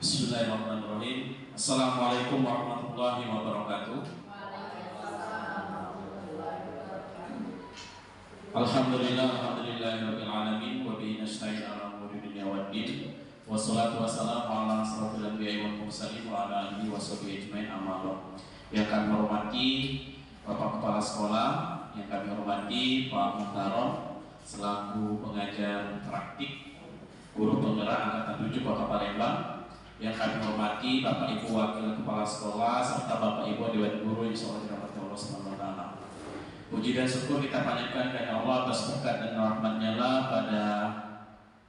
Bismillahirrahmanirrahim. Assalamualaikum warahmatullahi wabarakatuh. Alhamdulillahirabbil alamin wa bihi nasta'in 'ala umuri dunya waddin. Wassalatu wassalamu ala asrofil anbiya'i wal mursalin wa ala alihi washabihi ajmain, amma ba'd. Yang kami hormati Bapak Kepala Sekolah, yang kami hormati Pak Muhtarom selaku pengajar praktik guru penggerak angkatan 7 Kota Palembang, yang kami hormati Bapak Ibu Wakil Kepala Sekolah serta Bapak Ibu Dewan Guru yang insyaallah dirahmati Allah Subhanahu wa taala. Puji dan syukur kita panjatkan kepada Allah atas berkat dan rahmat-Nya lah pada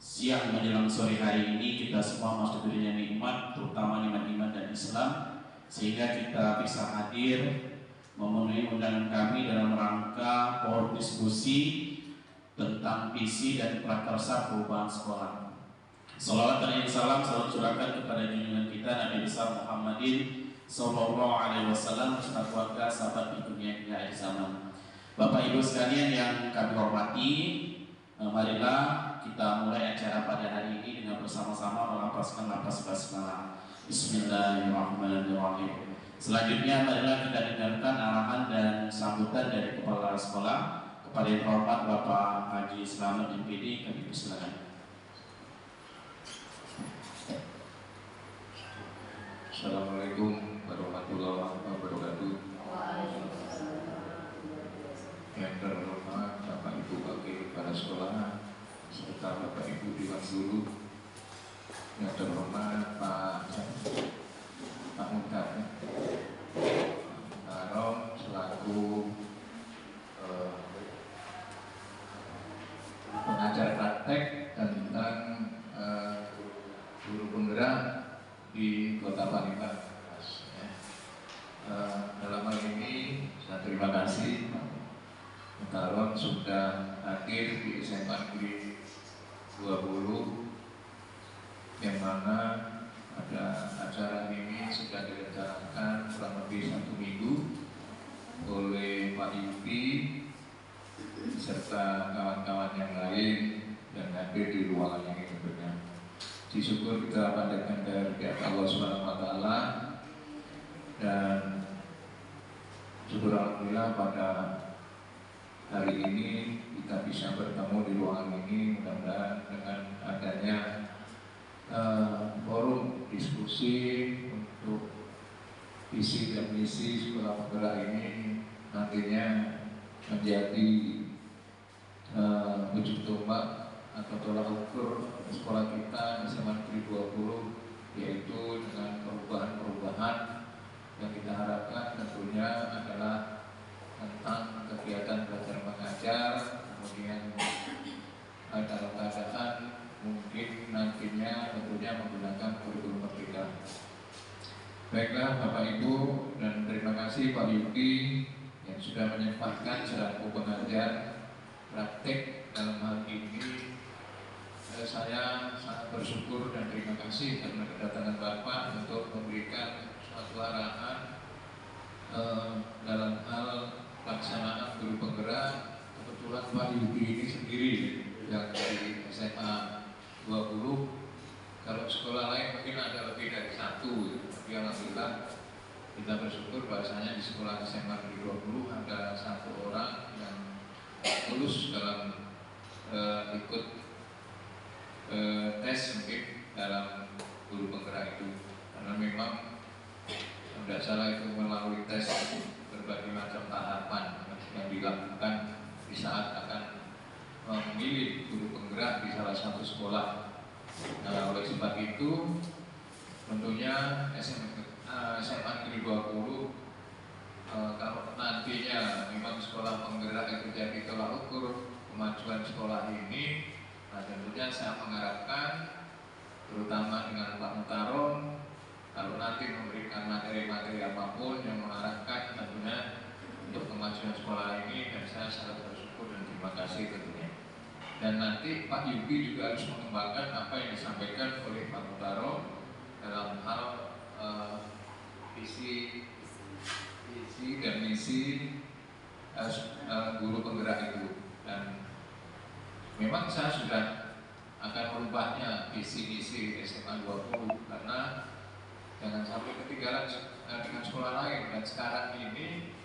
siang menjelang sore hari ini kita semua masuk dirinya nikmat, terutama nikmat iman dan Islam, sehingga kita bisa hadir memenuhi undangan kami dalam rangka forum diskusi tentang visi dan prakarsa perubahan sekolah. Salawat dan salam selalu curahkan kepada junjungan kita Nabi besar Muhammadin Sallallahu Alaihi Wasallam beserta keluarga sahabat di dunia hingga akhir zaman. Bapak Ibu sekalian yang kami hormati, marilah kita mulai acara pada hari ini dengan bersama-sama melapaskan lapas basmalah. Bismillahirrahmanirrahim. Selanjutnya marilah kita dengarkan arahan dan sambutan dari Kepala Sekolah kepada yang terhormat Bapak Haji Slamet MPD. Kami persilakan. Assalamualaikum warahmatullahi wabarakatuh. Yang terhormat Bapak Ibu Wakil Kepala Sekolah serta Bapak Ibu Dewan Guru, yang terhormat Pak Muhtarom selaku pengajar praktek tentang guru penggerak di Kota Palembang. Dalam hal ini saya terima kasih Pak Muhtarom sudah hadir di SMA Negeri 20, yang mana pada acara ini sudah direncanakan kurang lebih 1 minggu oleh Pak Yupi serta kawan-kawan yang lain yang hadir di ruangan yang ini tentunya. Syukur kita panjatkan dari pihak Allah Subhanahu wa taala, dan syukur alhamdulillah pada hari ini kita bisa bertemu di ruangan ini. Mudah-mudahan dengan adanya forum diskusi untuk visi dan misi sekolah penggerak ini nantinya menjadi ujung tombak atau tolak ukur sekolah kita SMA Negeri 20, yaitu dengan perubahan-perubahan yang kita harapkan tentunya adalah tentang kegiatan belajar mengajar, kemudian dalam keadaan mungkin nantinya tentunya menggunakan kurikulum merdeka. Baiklah Bapak Ibu, dan terima kasih Pak Yuki yang sudah menyempatkan selaku pengajar praktek dalam hal ini. Saya sangat bersyukur dan terima kasih karena kedatangan Bapak untuk memberikan suatu arahan dalam hal pelaksanaan guru penggerak. Kebetulan Pak Yuki ini sendiri yang dari SMA 20. Kalau sekolah lain mungkin ada lebih dari 1, tapi alhamdulillah kita bersyukur bahasanya di sekolah SMA 20 ada 1 orang yang lulus dalam ikut tes mungkin dalam guru penggerak itu, karena memang tidak salah itu melalui tes berbagai macam tahapan yang dilakukan di saat akan memilih guru penggerak di salah satu sekolah. Nah, oleh sebab itu tentunya SMA Negeri 20 kalau nantinya memang sekolah penggerak itu jadi tolak ukur kemajuan sekolah ini, nah tentunya saya mengharapkan terutama dengan Pak Muhtarom kalau nanti memberikan materi-materi apapun yang mengarahkan tentunya untuk kemajuan sekolah ini, dan saya sangat bersyukur dan terima kasih tentunya. Dan nanti Pak Yuki juga harus mengembangkan apa yang disampaikan oleh Pak Muhtarom dalam hal visi dan misi guru penggerak itu. Dan memang saya sudah akan merubahnya visi misi SMA 20, karena ketinggalan dengan sekolah lain. Dan sekarang ini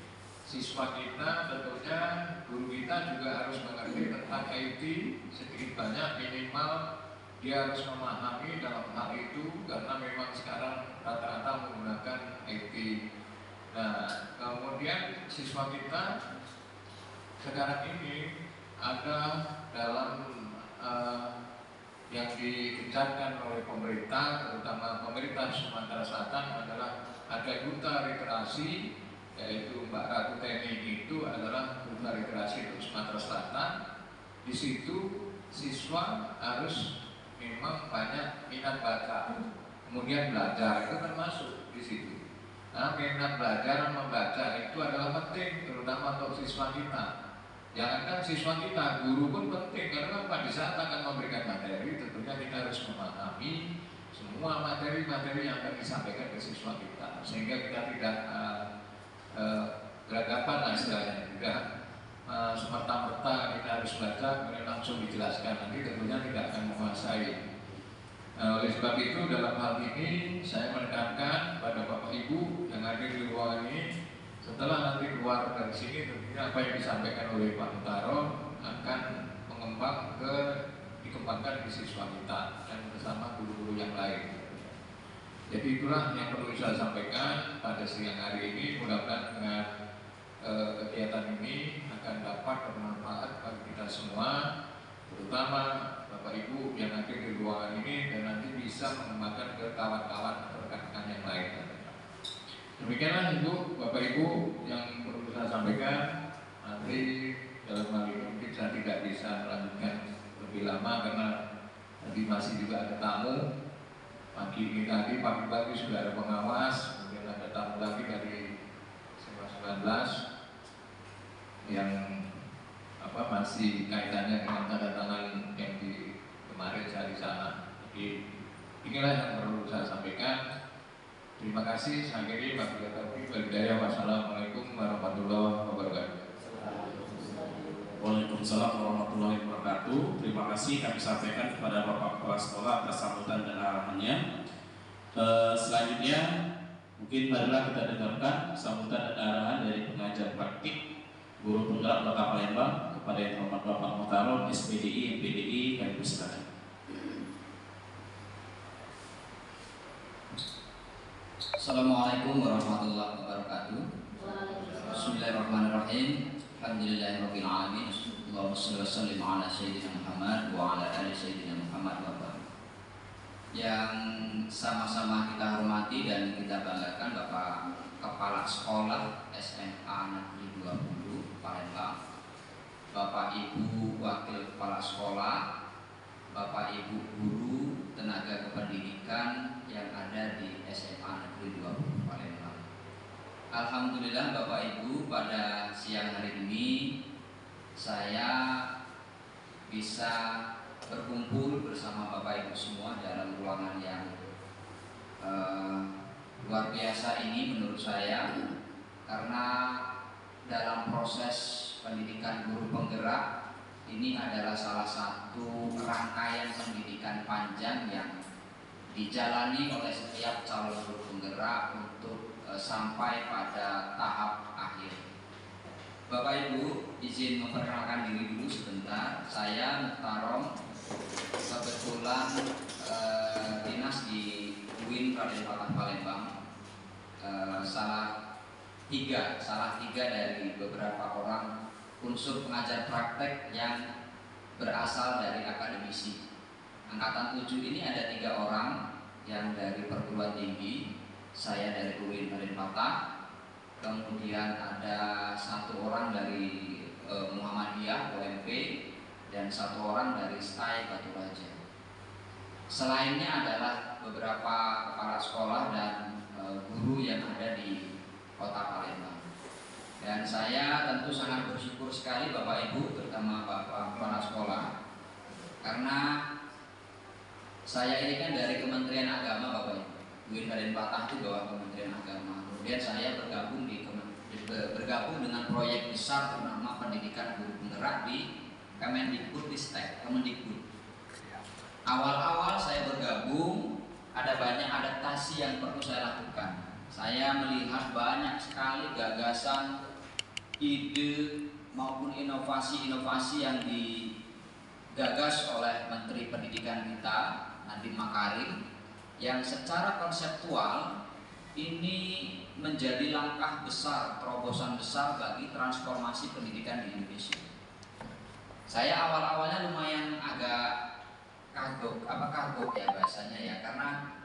siswa kita tentunya, guru kita juga harus mengerti tentang IT sedikit banyak, minimal dia harus memahami dalam hal itu, karena memang sekarang rata-rata menggunakan IT. Nah, kemudian siswa kita sekarang ini ada dalam yang digencarkan oleh pemerintah, terutama pemerintah Sumatera Selatan, adalah ada duta literasi, yaitu Mbak Ratu Teni itu adalah duta literasi untuk Sumatera Selatan. Di situ siswa harus memang banyak minat baca, kemudian belajar itu termasuk di situ. Nah, minat belajar membaca itu adalah penting, terutama untuk siswa kita. Jangankan siswa kita, guru pun penting, karena pada saat akan memberikan materi, tentunya kita harus memahami semua materi-materi yang akan disampaikan ke siswa kita, sehingga kita tidak beragapan lah istilahnya, tidak semerta-merta kita harus baca kemudian langsung dijelaskan, nanti tentunya tidak akan menguasai. Oleh sebab itu dalam hal ini saya menekankan pada Bapak Ibu yang hadir di ruangan ini, setelah nanti keluar dari sini tentunya apa yang disampaikan oleh Pak Mutaro akan dikembangkan di siswa kita dan bersama guru-guru yang lain. Jadi itulah yang perlu saya sampaikan pada siang hari ini. Mudah-mudahan dengan kegiatan ini akan dapat bermanfaat bagi kita semua, terutama Bapak Ibu yang hadir di ruangan ini, dan nanti bisa mengembangkan ke kawan-kawan atau rekan-rekan yang lain. Demikianlah Ibu, Bapak Ibu yang perlu saya sampaikan. Nanti dalam hal ini mungkin saya tidak bisa melanjutkan lebih lama karena nanti masih juga ada tamu. Pagi ini tadi, pagi-pagi sudah ada pengawas, kemudian ada tamu lagi dari 19 yang masih kaitannya dengan tanda tangan yang di kemarin saya di sana. Jadi inilah yang perlu saya sampaikan. Terima kasih. Saya akhiri. Wassalamualaikum warahmatullahi wabarakatuh. Waalaikumsalam warahmatullahi wabarakatuh. Terima kasih kami sampaikan kepada Bapak Kepala Sekolah atas sambutan dan arahannya. Selanjutnya mungkin marilah kita dengarkan sambutan dan arahan dari pengajar praktik Guru Penggerak Kota Palembang kepada yang terhormat Bapak Mutaro, SPDI, MPDI, kami persilakan. Assalamualaikum warahmatullahi wabarakatuh. Bismillahirrahmanirrahim. Alhamdulillahirabbil alamin. Allahumma shalli wa sallim ala sayyidina Muhammad wa ala ali sayyidina Muhammad wa barakatuh. Yang sama-sama kita hormati dan kita banggakan Bapak Kepala Sekolah SMA Negeri 20 Palembang, Bapak Ibu Wakil Kepala Sekolah, Bapak Ibu Guru Tenaga Kependidikan yang ada di SMA Negeri 20 Palembang. Alhamdulillah Bapak Ibu, pada siang hari ini saya bisa berkumpul bersama Bapak Ibu semua dalam ruangan yang luar biasa ini menurut saya, karena dalam proses pendidikan guru penggerak ini adalah salah satu rangkaian pendidikan panjang yang dijalani oleh setiap calon guru penggerak untuk sampai pada tahap akhir. Bapak Ibu, izin memperkenalkan diri dulu sebentar. Saya Muhtarom, kebetulan dinas di UIN Raden Patah Palembang, salah tiga dari beberapa orang unsur pengajar praktek yang berasal dari akademisi. Angkatan 7 ini ada 3 orang yang dari perguruan tinggi, saya dari UIN Raden Patah, kemudian ada 1 orang dari Muhammadiyah UMP, dan 1 orang dari STAI Batu Raja. Selainnya adalah beberapa kepala sekolah dan guru yang ada di Kota Palembang. Dan saya tentu sangat bersyukur sekali Bapak Ibu, terutama Bapak Kepala Sekolah, karena saya ini kan dari Kementerian Agama Bapak Ibu. UIN Raden Patah itu bawah Kementerian Agama. Kemudian saya bergabung dengan proyek besar bernama Pendidikan Guru Penggerak di Kemendikbud-Ristek, Kemendikbud. Awal-awal saya bergabung, ada banyak adaptasi yang perlu saya lakukan. saya melihat banyak sekali gagasan, ide maupun inovasi-inovasi yang digagas oleh Menteri Pendidikan kita, Nadiem Makarim, yang secara konseptual ini menjadi langkah besar, terobosan besar bagi transformasi pendidikan di Indonesia. Saya awal-awalnya lumayan agak kagok ya bahasanya ya, karena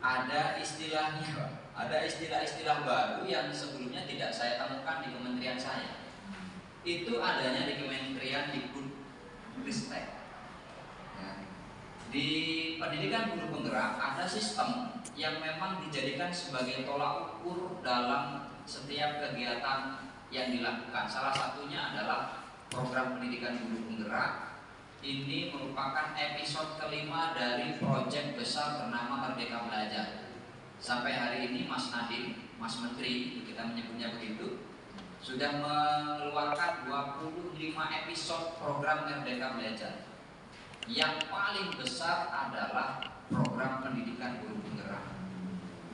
ada istilahnya, ada istilah-istilah baru yang sebelumnya tidak saya temukan di kementerian saya. Itu adanya di Kementerian Dikbudristek. Ya. Di pendidikan guru penggerak ada sistem yang memang dijadikan sebagai tolak ukur dalam setiap kegiatan yang dilakukan. Salah satunya adalah program pendidikan guru penggerak. Ini merupakan episode kelima dari proyek besar bernama Merdeka Belajar. Sampai hari ini Mas Nadiem, Mas Menteri, kita menyebutnya begitu, sudah mengeluarkan 25 episode program Merdeka Belajar. Yang paling besar adalah program pendidikan guru penggerak.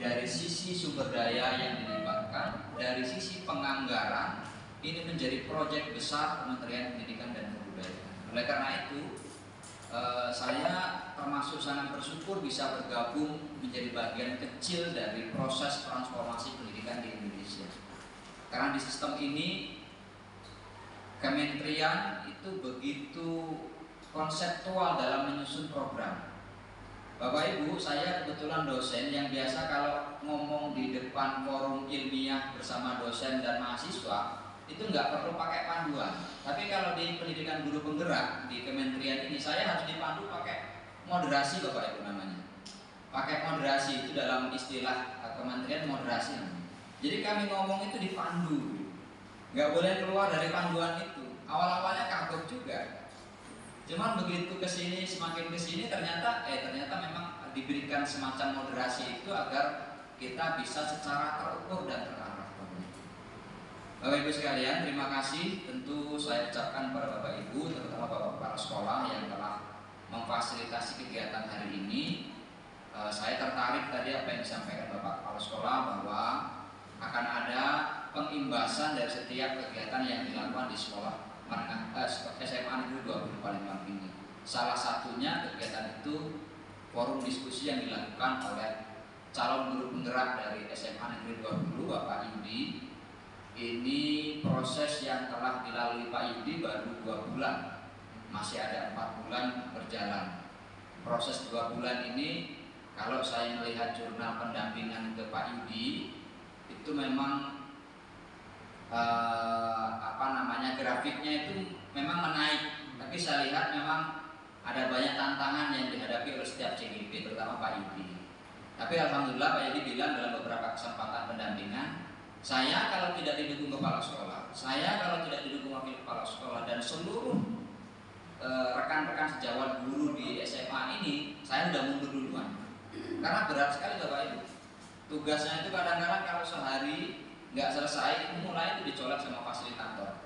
Dari sisi sumber daya yang dilibatkan, dari sisi penganggaran, ini menjadi proyek besar Kementerian Pendidikan dan Kebudayaan. Oleh karena itu, saya termasuk sangat bersyukur bisa bergabung menjadi bagian kecil dari proses transformasi pendidikan di Indonesia. Karena di sistem ini, kementerian itu begitu konseptual dalam menyusun program. Bapak Ibu, saya kebetulan dosen yang biasa kalau ngomong di depan forum ilmiah bersama dosen dan mahasiswa itu nggak perlu pakai panduan. Tapi kalau di pendidikan guru penggerak di kementerian ini saya harus dipandu pakai moderasi, Bapak Ibu namanya. Pakai moderasi itu dalam istilah kementerian moderasi. Jadi kami ngomong itu dipandu, nggak boleh keluar dari panduan itu. Awal-awalnya kagok juga. Cuman begitu kesini, semakin kesini ternyata memang diberikan semacam moderasi itu agar kita bisa secara terukur dan terarah. Bapak Ibu sekalian, terima kasih. Tentu saya ucapkan kepada Bapak Ibu, terutama Bapak Kepala Sekolah yang telah memfasilitasi kegiatan hari ini. Saya tertarik tadi apa yang disampaikan Bapak Kepala Sekolah bahwa akan ada pengimbasan dari setiap kegiatan yang dilakukan di sekolah SMA Negeri 20 Palembang ini. Salah satunya kegiatan itu forum diskusi yang dilakukan oleh calon guru penggerak dari SMA Negeri 20 Bapak Yudi. Ini proses yang telah dilalui Pak Yudi baru 2 bulan, masih ada 4 bulan berjalan. Proses 2 bulan ini kalau saya melihat jurnal pendampingan ke Pak Yudi itu memang grafiknya itu memang menaik, tapi saya lihat memang ada banyak tantangan yang dihadapi oleh setiap CGP, terutama Pak Yudi. Tapi alhamdulillah Pak Yudi bilang dalam beberapa kesempatan pendampingan, saya kalau tidak didukung kepala sekolah, saya kalau tidak didukung wakil kepala sekolah dan seluruh rekan-rekan sejawat guru di SMA ini, saya sudah mundur duluan. Karena berat sekali Bapak Ibu. Tugasnya itu kadang-kadang kalau sehari nggak selesai, itu mulai itu dicolek sama fasilitator.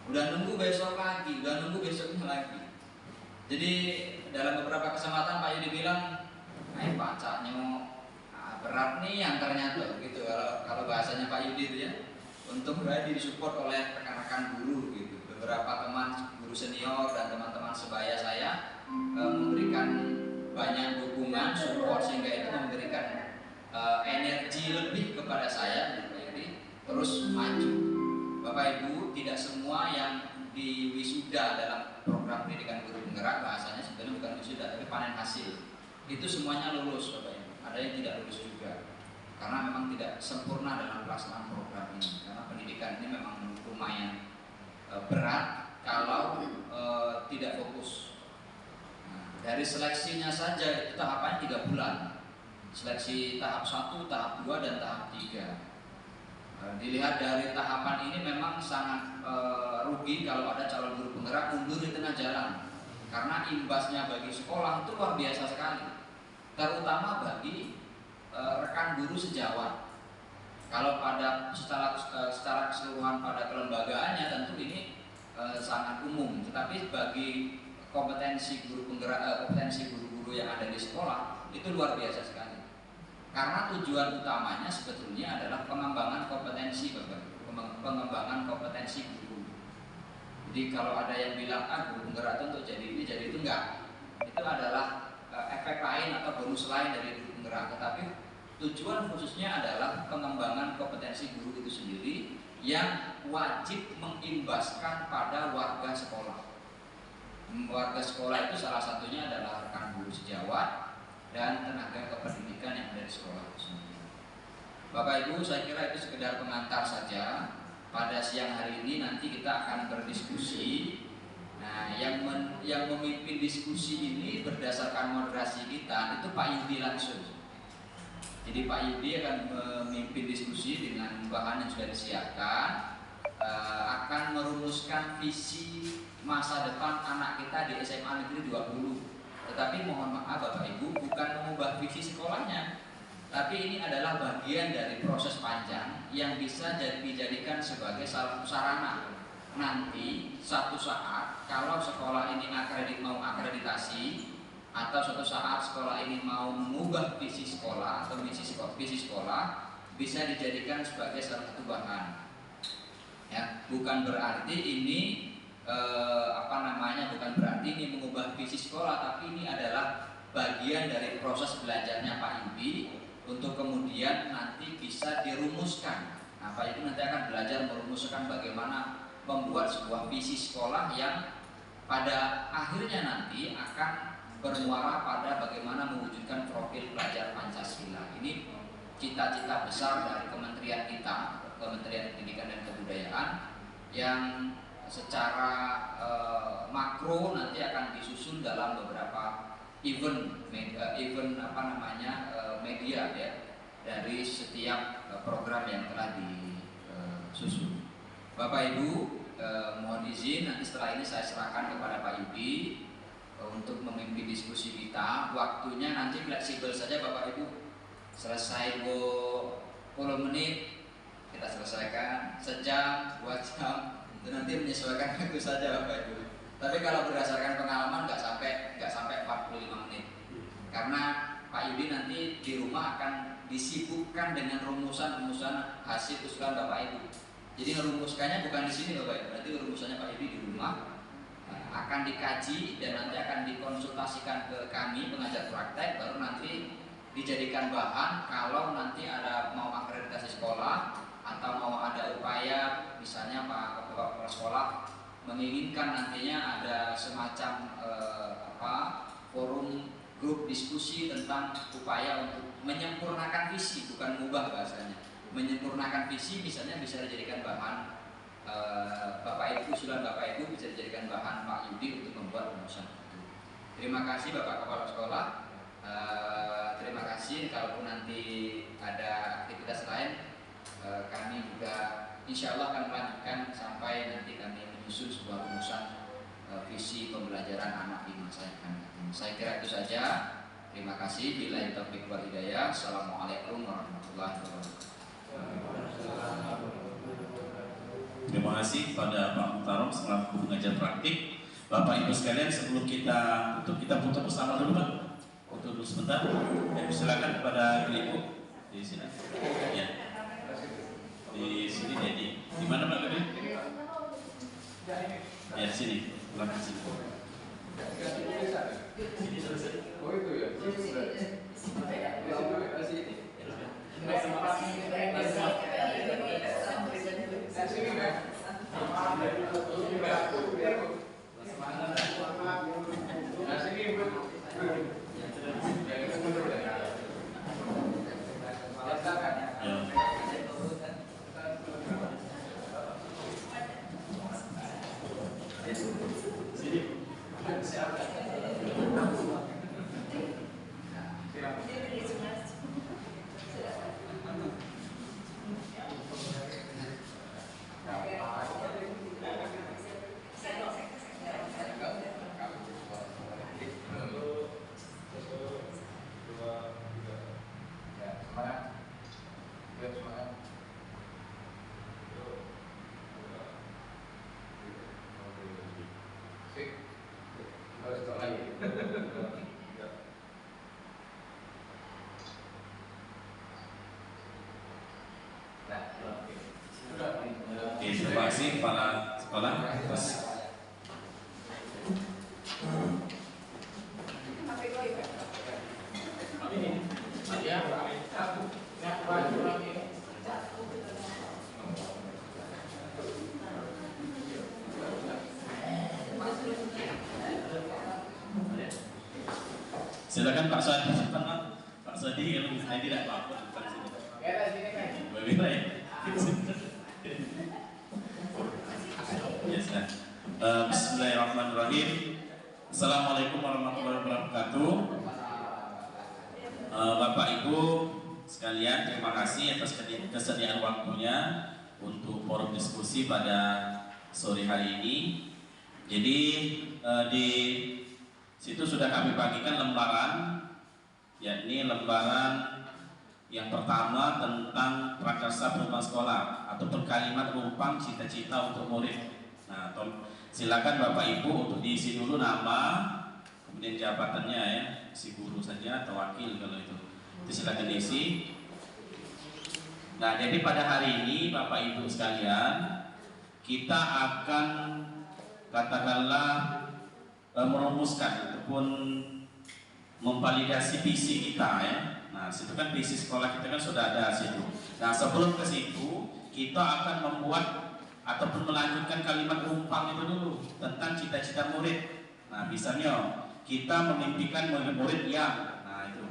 Udah nunggu besok lagi, udah nunggu besoknya lagi. Jadi dalam beberapa kesempatan Pak Yudi bilang, Pak Caknya berat nih antaranya tuh, gitu. Kalau bahasanya Pak Yudi itu ya, untuk berarti disupport oleh rekan-rekan guru gitu. Beberapa teman guru senior dan teman-teman sebaya saya memberikan banyak dukungan, support sehingga itu memberikan energi lebih kepada saya, Pak Yudi, terus maju. Bapak Ibu, tidak semua yang diwisuda dalam program pendidikan guru penggerak, bahasanya sebenarnya bukan wisuda tapi panen hasil. Itu semuanya lulus Bapak Ibu. Ada yang tidak lulus juga. Karena memang tidak sempurna dalam pelaksanaan program ini. Karena pendidikan ini memang lumayan berat kalau tidak fokus. Nah, dari seleksinya saja itu tahapannya 3 bulan. Seleksi tahap 1, tahap 2 dan tahap 3. Dilihat dari tahapan ini memang sangat rugi kalau ada calon guru penggerak mundur di tengah jalan, karena imbasnya bagi sekolah itu luar biasa sekali, terutama bagi rekan guru sejawat. Kalau pada secara keseluruhan pada kelembagaannya tentu ini sangat umum, tetapi bagi kompetensi guru penggerak, kompetensi guru-guru yang ada di sekolah itu luar biasa sekali. Karena tujuan utamanya sebetulnya adalah pengembangan kompetensi pengembangan kompetensi guru. Jadi kalau ada yang bilang guru penggerak itu untuk jadi ini jadi itu enggak. Itu adalah efek lain atau bonus lain dari guru penggerak. Tetapi tujuan khususnya adalah pengembangan kompetensi guru itu sendiri yang wajib mengimbaskan pada warga sekolah. Warga sekolah itu salah satunya adalah rekan guru sejawat dan tenaga kependidikan yang ada di sekolah itu sendiri. Bapak Ibu, saya kira itu sekedar pengantar saja. Pada siang hari ini nanti kita akan berdiskusi. Nah, yang memimpin diskusi ini berdasarkan moderasi kita itu Pak Yudi langsung. Jadi Pak Yudi akan memimpin diskusi dengan bahan yang sudah disiapkan, akan merumuskan visi masa depan anak kita di SMA Negeri 20. Tetapi mohon maaf Bapak Ibu, bukan mengubah visi sekolahnya, tapi ini adalah bagian dari proses panjang yang bisa dijadikan sebagai salah satu sarana. Nanti suatu saat kalau sekolah ini mau akreditasi, atau suatu saat sekolah ini mau mengubah visi sekolah atau visi sekolah, bisa dijadikan sebagai salah satu bahan. Ya, bukan berarti ini bukan berarti ini mengubah visi sekolah, tapi ini adalah bagian dari proses belajarnya Pak Yudi untuk kemudian nanti bisa dirumuskan. Nah, Pak Yudi nanti akan belajar merumuskan bagaimana membuat sebuah visi sekolah yang pada akhirnya nanti akan bermuara pada bagaimana mewujudkan profil pelajar Pancasila. Ini cita-cita besar dari kementerian kita, Kementerian Pendidikan dan Kebudayaan, yang secara makro nanti akan disusun dalam beberapa event media ya, dari setiap program yang telah disusun. Bapak Ibu, mohon izin nanti setelah ini saya serahkan kepada Pak Yudi untuk memimpin diskusi kita. Waktunya nanti fleksibel saja Bapak Ibu. Selesai 20 menit kita selesaikan, sejam, 2 jam, itu nanti menyesuaikan waktu saja Bapak Ibu. Tapi kalau berdasarkan pengalaman nggak sampai 45 menit. Karena Pak Yudi nanti di rumah akan disibukkan dengan rumusan-rumusan hasil usulan Bapak Ibu. Jadi merumuskannya bukan di sini Bapak Ibu. Nanti rumusannya Pak Yudi di rumah akan dikaji dan nanti akan dikonsultasikan ke kami pengajar praktek, baru nanti dijadikan bahan kalau nanti ada mau akreditasi sekolah atau mau ada upaya, misalnya Pak Kepala Sekolah menginginkan nantinya ada semacam forum grup diskusi tentang upaya untuk menyempurnakan visi, bukan mengubah bahasanya, menyempurnakan visi, misalnya bisa dijadikan bahan Bapak Ibu, usulan Bapak Ibu bisa dijadikan bahan Pak Yudi untuk membuat rumusan itu. Terima kasih Bapak Kepala Sekolah. Terima kasih. Kalaupun nanti ada aktivitas lain, kami juga insya Allah akan melanjutkan sampai nanti kami menyusun sebuah rumusan visi pembelajaran anak di masa yang akan datang. Saya kira itu saja. Terima kasih. Billahi taufiq wal hidayah. Assalamualaikum warahmatullahi wabarakatuh. Terima kasih pada Pak Muhtarom selaku pengajar praktik. Bapak Ibu sekalian, sebelum kita foto bersama dulu Pak. Foto dulu sebentar. Silakan kepada Ibu di sini. Ya. Di sini jadi. Di mana Pak Gede? Ya sini. Belakang sini. Ini selesai. Oh itu ya. Terima kasih kepala sekolah. Terus. Silakan Pak Sadi. Pak Sadi kalau misalnya tidak apa-apa bukan sini. Bagaimana ya? Yes, Bismillahirrahmanirrahim. Assalamualaikum warahmatullahi wabarakatuh. Bapak Ibu sekalian, terima kasih atas kesediaan waktunya untuk forum diskusi pada sore hari ini. Jadi di situ sudah kami bagikan lembaran, yakni lembaran yang pertama tentang prakarsa perubahan sekolah atau kalimat rumpang cita-cita untuk murid. Nah, silakan Bapak Ibu untuk diisi dulu nama, kemudian jabatannya ya, si guru saja atau wakil kalau itu silakan diisi. Nah, jadi pada hari ini Bapak Ibu sekalian, kita akan katakanlah merumuskan ataupun memvalidasi visi kita ya. Nah, situ kan visi sekolah kita kan sudah ada situ. Nah, sebelum ke situ kita akan membuat ataupun melanjutkan kalimat rumpang itu dulu tentang cita-cita murid. Nah, misalnya kita memimpikan murid-murid yang, nah itu.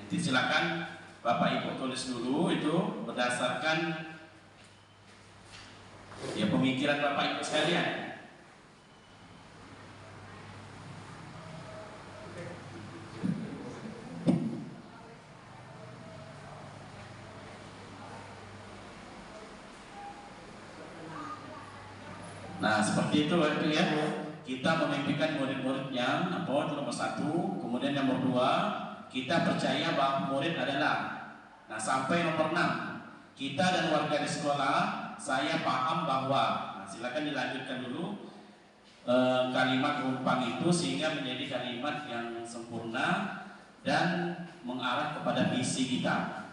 Jadi silakan Bapak Ibu tulis dulu itu berdasarkan ya pemikiran Bapak Ibu sekalian. Nah, seperti itu ya. Kita memimpikan murid-murid yang apa itu nomor satu, kemudian nomor dua, kita percaya bahwa murid adalah. Nah, sampai nomor 6, kita dan warga di sekolah, saya paham bahwa. Nah, silakan dilanjutkan dulu kalimat rumpang itu sehingga menjadi kalimat yang sempurna dan mengarah kepada visi kita.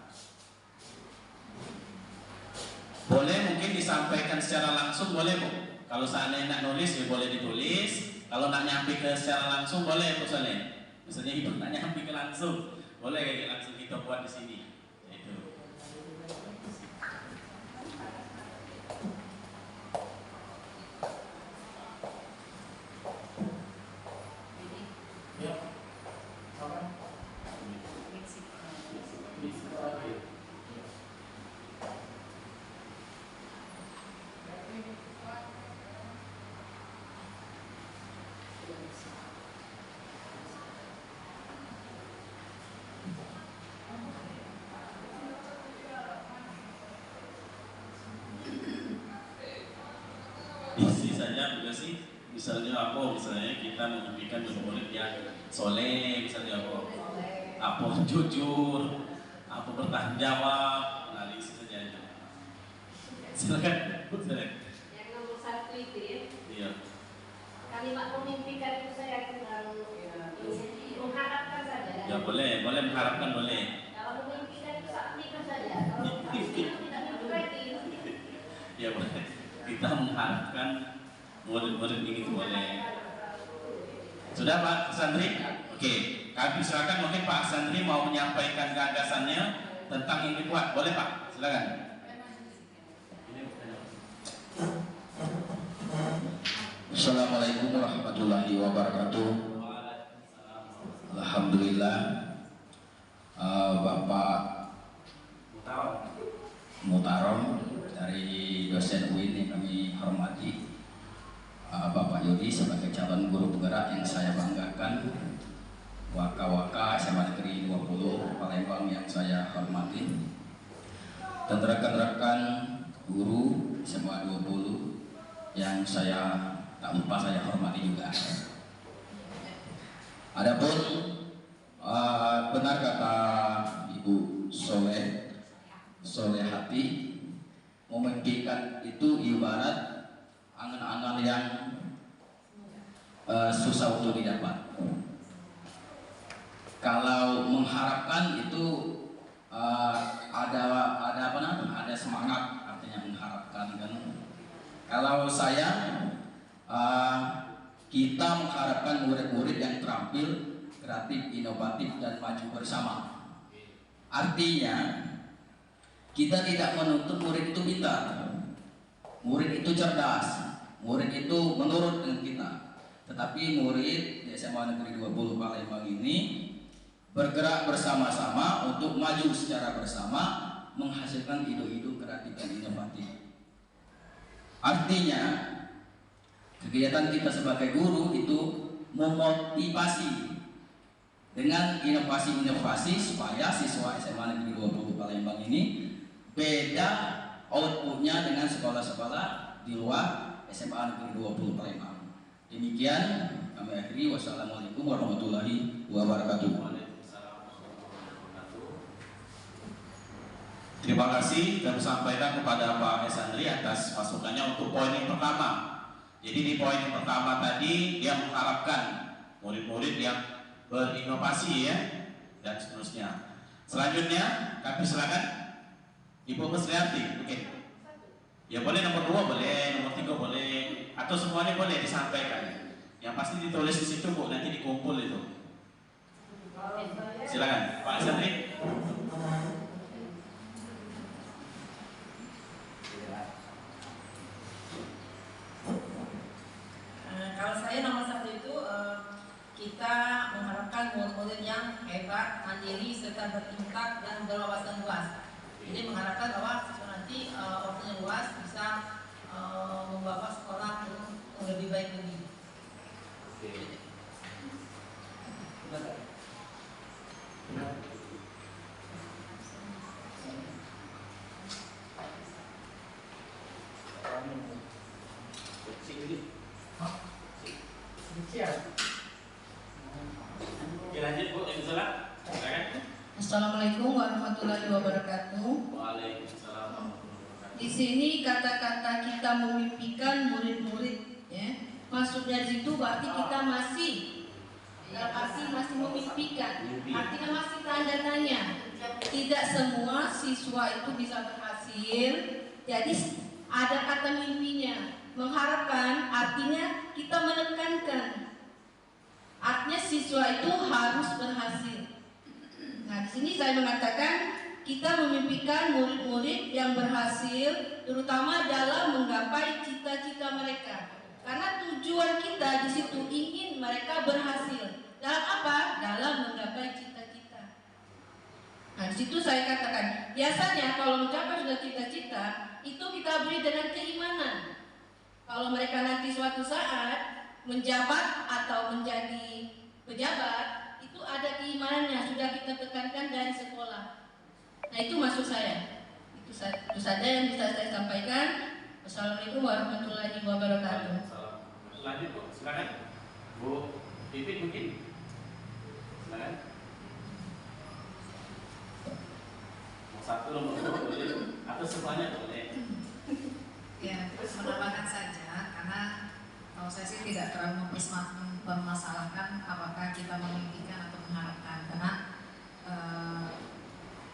Boleh mungkin disampaikan secara langsung, boleh Bu. Kalau seandainya nak nulis ya boleh ditulis. Kalau nak nyampe ke secara langsung boleh misalnya itu nak nyampe ke langsung boleh kayak langsung kita buat di sini. Itu. Ya. Isi saja juga sih, misalnya kita memimpikan murid yang soleh, misalnya apa jujur, apa bertanggung jawab, nah isi saja itu. Silakan. Yang nomor 1 itu ya. Iya. Kalimat memimpikan itu saya kurang mengharapkan saja. Ya boleh mengharapkan boleh. Kalau memimpikan itu sampaikan saja. Kalau tidak berarti. Ya boleh. Kita mengharapkan murid-murid ini boleh. Sudah Pak Santri? Oke, kami silakan mungkin Pak Santri mau menyampaikan gagasannya tentang yang dibuat. Boleh Pak? Silakan. Assalamualaikum warahmatullahi wabarakatuh. Alhamdulillah, Bapak Mutarom dari dosen UIN yang kami hormati, Bapak Yudi sebagai calon guru penggerak yang saya banggakan, Waka-Waka SMA Negeri 20 Palembang yang saya hormati, dan rekan-rekan guru SMA 20 yang saya tak lupa saya hormati juga. Adapun benar kata Ibu Solehati, memimpikan itu ibarat angan-angan yang susah untuk didapat. Kalau mengharapkan itu ada semangat, artinya mengharapkan kan. Kalau saya, kita mengharapkan murid-murid yang terampil, kreatif, inovatif, dan maju bersama. Artinya, kita tidak menuntut murid itu pintar, murid itu cerdas, murid itu menurut dengan kita. Tetapi murid di SMA Negeri 20 Palembang ini bergerak bersama-sama untuk maju secara bersama, menghasilkan ide-ide kreatif dan inovatif. Artinya, kegiatan kita sebagai guru itu memotivasi dengan inovasi-inovasi supaya siswa SMA Negeri 20 Palembang ini beda outputnya dengan sekolah-sekolah di luar SMA Negeri 20 Palembang. Demikian kami akhiri. Wassalamualaikum warahmatullahi wabarakatuh. Terima kasih kami sampaikan kepada Pak Esandri atas masukannya untuk poin yang pertama. Jadi di poin yang pertama tadi dia mengharapkan murid-murid yang berinovasi ya dan seterusnya. Selanjutnya kami silakan Ibu Mesriati. Oke. Ya boleh nomor 2 boleh, nomor 3 boleh, atau semuanya boleh disampaikan. Yang pasti ditulis di situ Bu, nanti dikumpul itu. Silakan Pak Esandri. Kalau saya nomor 1 itu kita mengharapkan murid-murid yang hebat, mandiri, serta berintak dan berwawasan luas. Jadi mengharapkan bahwa siswa nanti waktunya luas bisa membawa sekolah yang lebih baik lagi. Lanjut Bu, yang salah. Silakan. Assalamualaikum warahmatullahi wabarakatuh. Waalaikumsalam warahmatullahi wabarakatuh. Di sini kata-kata kita memimpikan murid-murid, ya. Maksudnya di situ berarti kita masih masih memimpikan. Artinya masih tanda tanya. Tidak semua siswa itu bisa berhasil. Jadi ada kata mimpinya. Mengharapkan artinya kita menekankan. Artinya siswa itu harus berhasil. Nah, di sini saya mengatakan kita memimpikan murid-murid yang berhasil, terutama dalam menggapai cita-cita mereka. Karena tujuan kita di situ ingin mereka berhasil. Dalam apa? Dalam menggapai cita-cita. Nah, di situ saya katakan, biasanya kalau mencapai sudah cita-cita, itu kita beri dengan keimanan. Kalau mereka nanti suatu saat menjabat atau menjadi pejabat, itu ada keimanannya, sudah kita tekankan dari sekolah. Nah, itu maksud saya. Itu saja yang bisa saya sampaikan. Wassalamualaikum warahmatullahi wabarakatuh. Lanjut Bu, silakan. Bu Pipit mungkin. Silakan. Mau 1 nomor 2 boleh, atau semuanya boleh. Ya, menambahkan saja karena kalau saya sih tidak terlalu mempermasalahkan apakah kita memimpikan atau mengharapkan, karena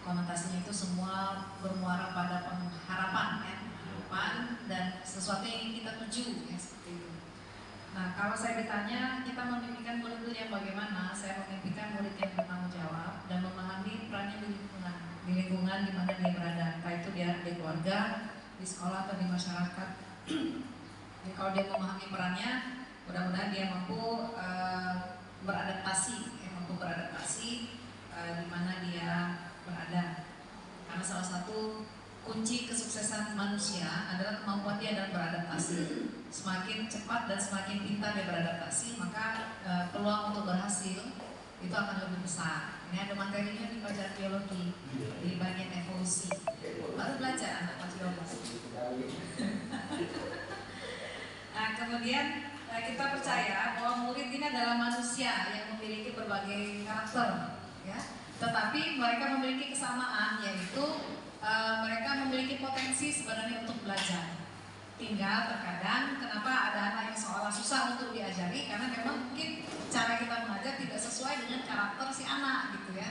konotasinya itu semua bermuara pada pengharapan, ya, harapan dan sesuatu yang ingin kita tuju, ya, seperti itu. Nah, kalau saya ditanya kita memimpikan murid-murid yang bagaimana, saya memimpikan murid yang bertanggung jawab dan memahami perannya di lingkungan di mana dia berada, entah itu dia di keluarga, di sekolah atau di masyarakat. Jadi kalau dia memahami perannya, mudah-mudahan dia mampu beradaptasi, di mana dia berada. Karena salah satu kunci kesuksesan manusia adalah kemampuan dia dalam beradaptasi. Semakin cepat dan semakin pintar dia beradaptasi, maka peluang untuk berhasil itu akan lebih besar. Ini ada materinya di pelajaran biologi di bagian evolusi. Baru belajar anak kelas 12. Nah, kemudian kita percaya bahwa murid ini adalah manusia yang memiliki berbagai karakter, ya. Tetapi mereka memiliki kesamaan, yaitu mereka memiliki potensi sebenarnya untuk belajar. Tinggal terkadang kenapa ada anak yang seolah susah untuk diajari, karena memang mungkin cara kita mengajar tidak sesuai dengan karakter si anak, gitu ya.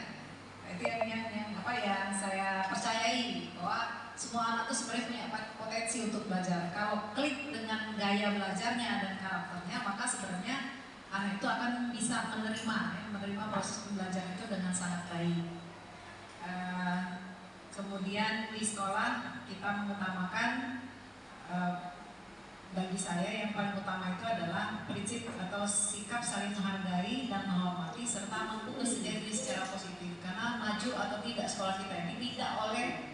Itu yang saya percayai, bahwa semua anak tuh sebenarnya punya potensi untuk belajar. Kalau klik dengan gaya belajarnya dan karakternya, maka sebenarnya anak itu akan bisa menerima proses pembelajaran itu dengan sangat baik. Kemudian di sekolah kita mengutamakan, bagi saya yang paling utama itu adalah prinsip atau sikap saling menghargai dan menghormati serta mempunyai diri secara positif. Karena maju atau tidak sekolah kita ini tidak oleh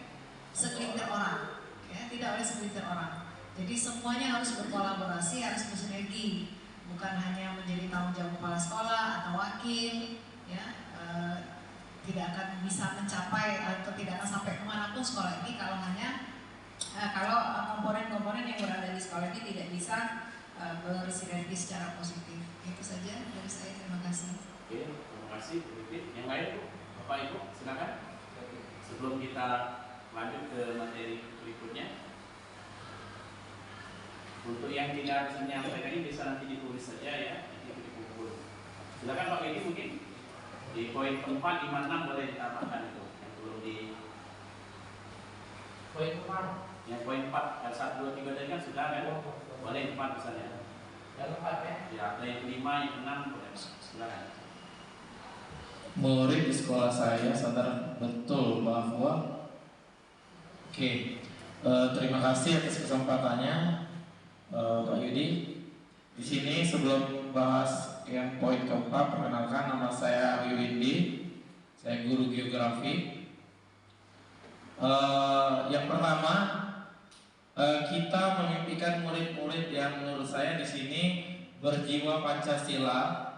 segelintir orang, ya, tidak oleh segelintir orang. Jadi semuanya harus berkolaborasi, harus bersinergi, bukan hanya menjadi tanggung jawab kepala sekolah atau wakil, ya. Tidak akan bisa mencapai atau tidak akan sampai kemanapun sekolah ini kalau komponen-komponen yang berada di sekolah ini tidak bisa bersinergi secara positif. Itu saja dari saya. Terima kasih. Oke, terima kasih Bu Pipit. Yang lain Bu, Bapak Ibu, silakan. Sebelum kita lanjut ke materi berikutnya, untuk yang tidak bisa menyampaikan ini bisa nanti ditulis saja ya, nanti dikumpul. Silakan Pak Edi, mungkin di poin keempat, 5, 6 boleh ditambahkan itu yang belum di poin 4. Yang poin 4, yang 1, 2, 3 tadi kan sudah kan? Boleh 4 misalnya. Yang 4 ya? Ya, atau yang 5, yang 6 boleh. Silakan. Murid di sekolah saya sadar betul bahwa terima kasih atas kesempatannya Pak Yudi. Di sini sebelum bahas yang poin keempat, perkenalkan nama saya Windy, saya guru geografi. Yang pertama, kita memimpikan murid-murid yang menurut saya di sini berjiwa Pancasila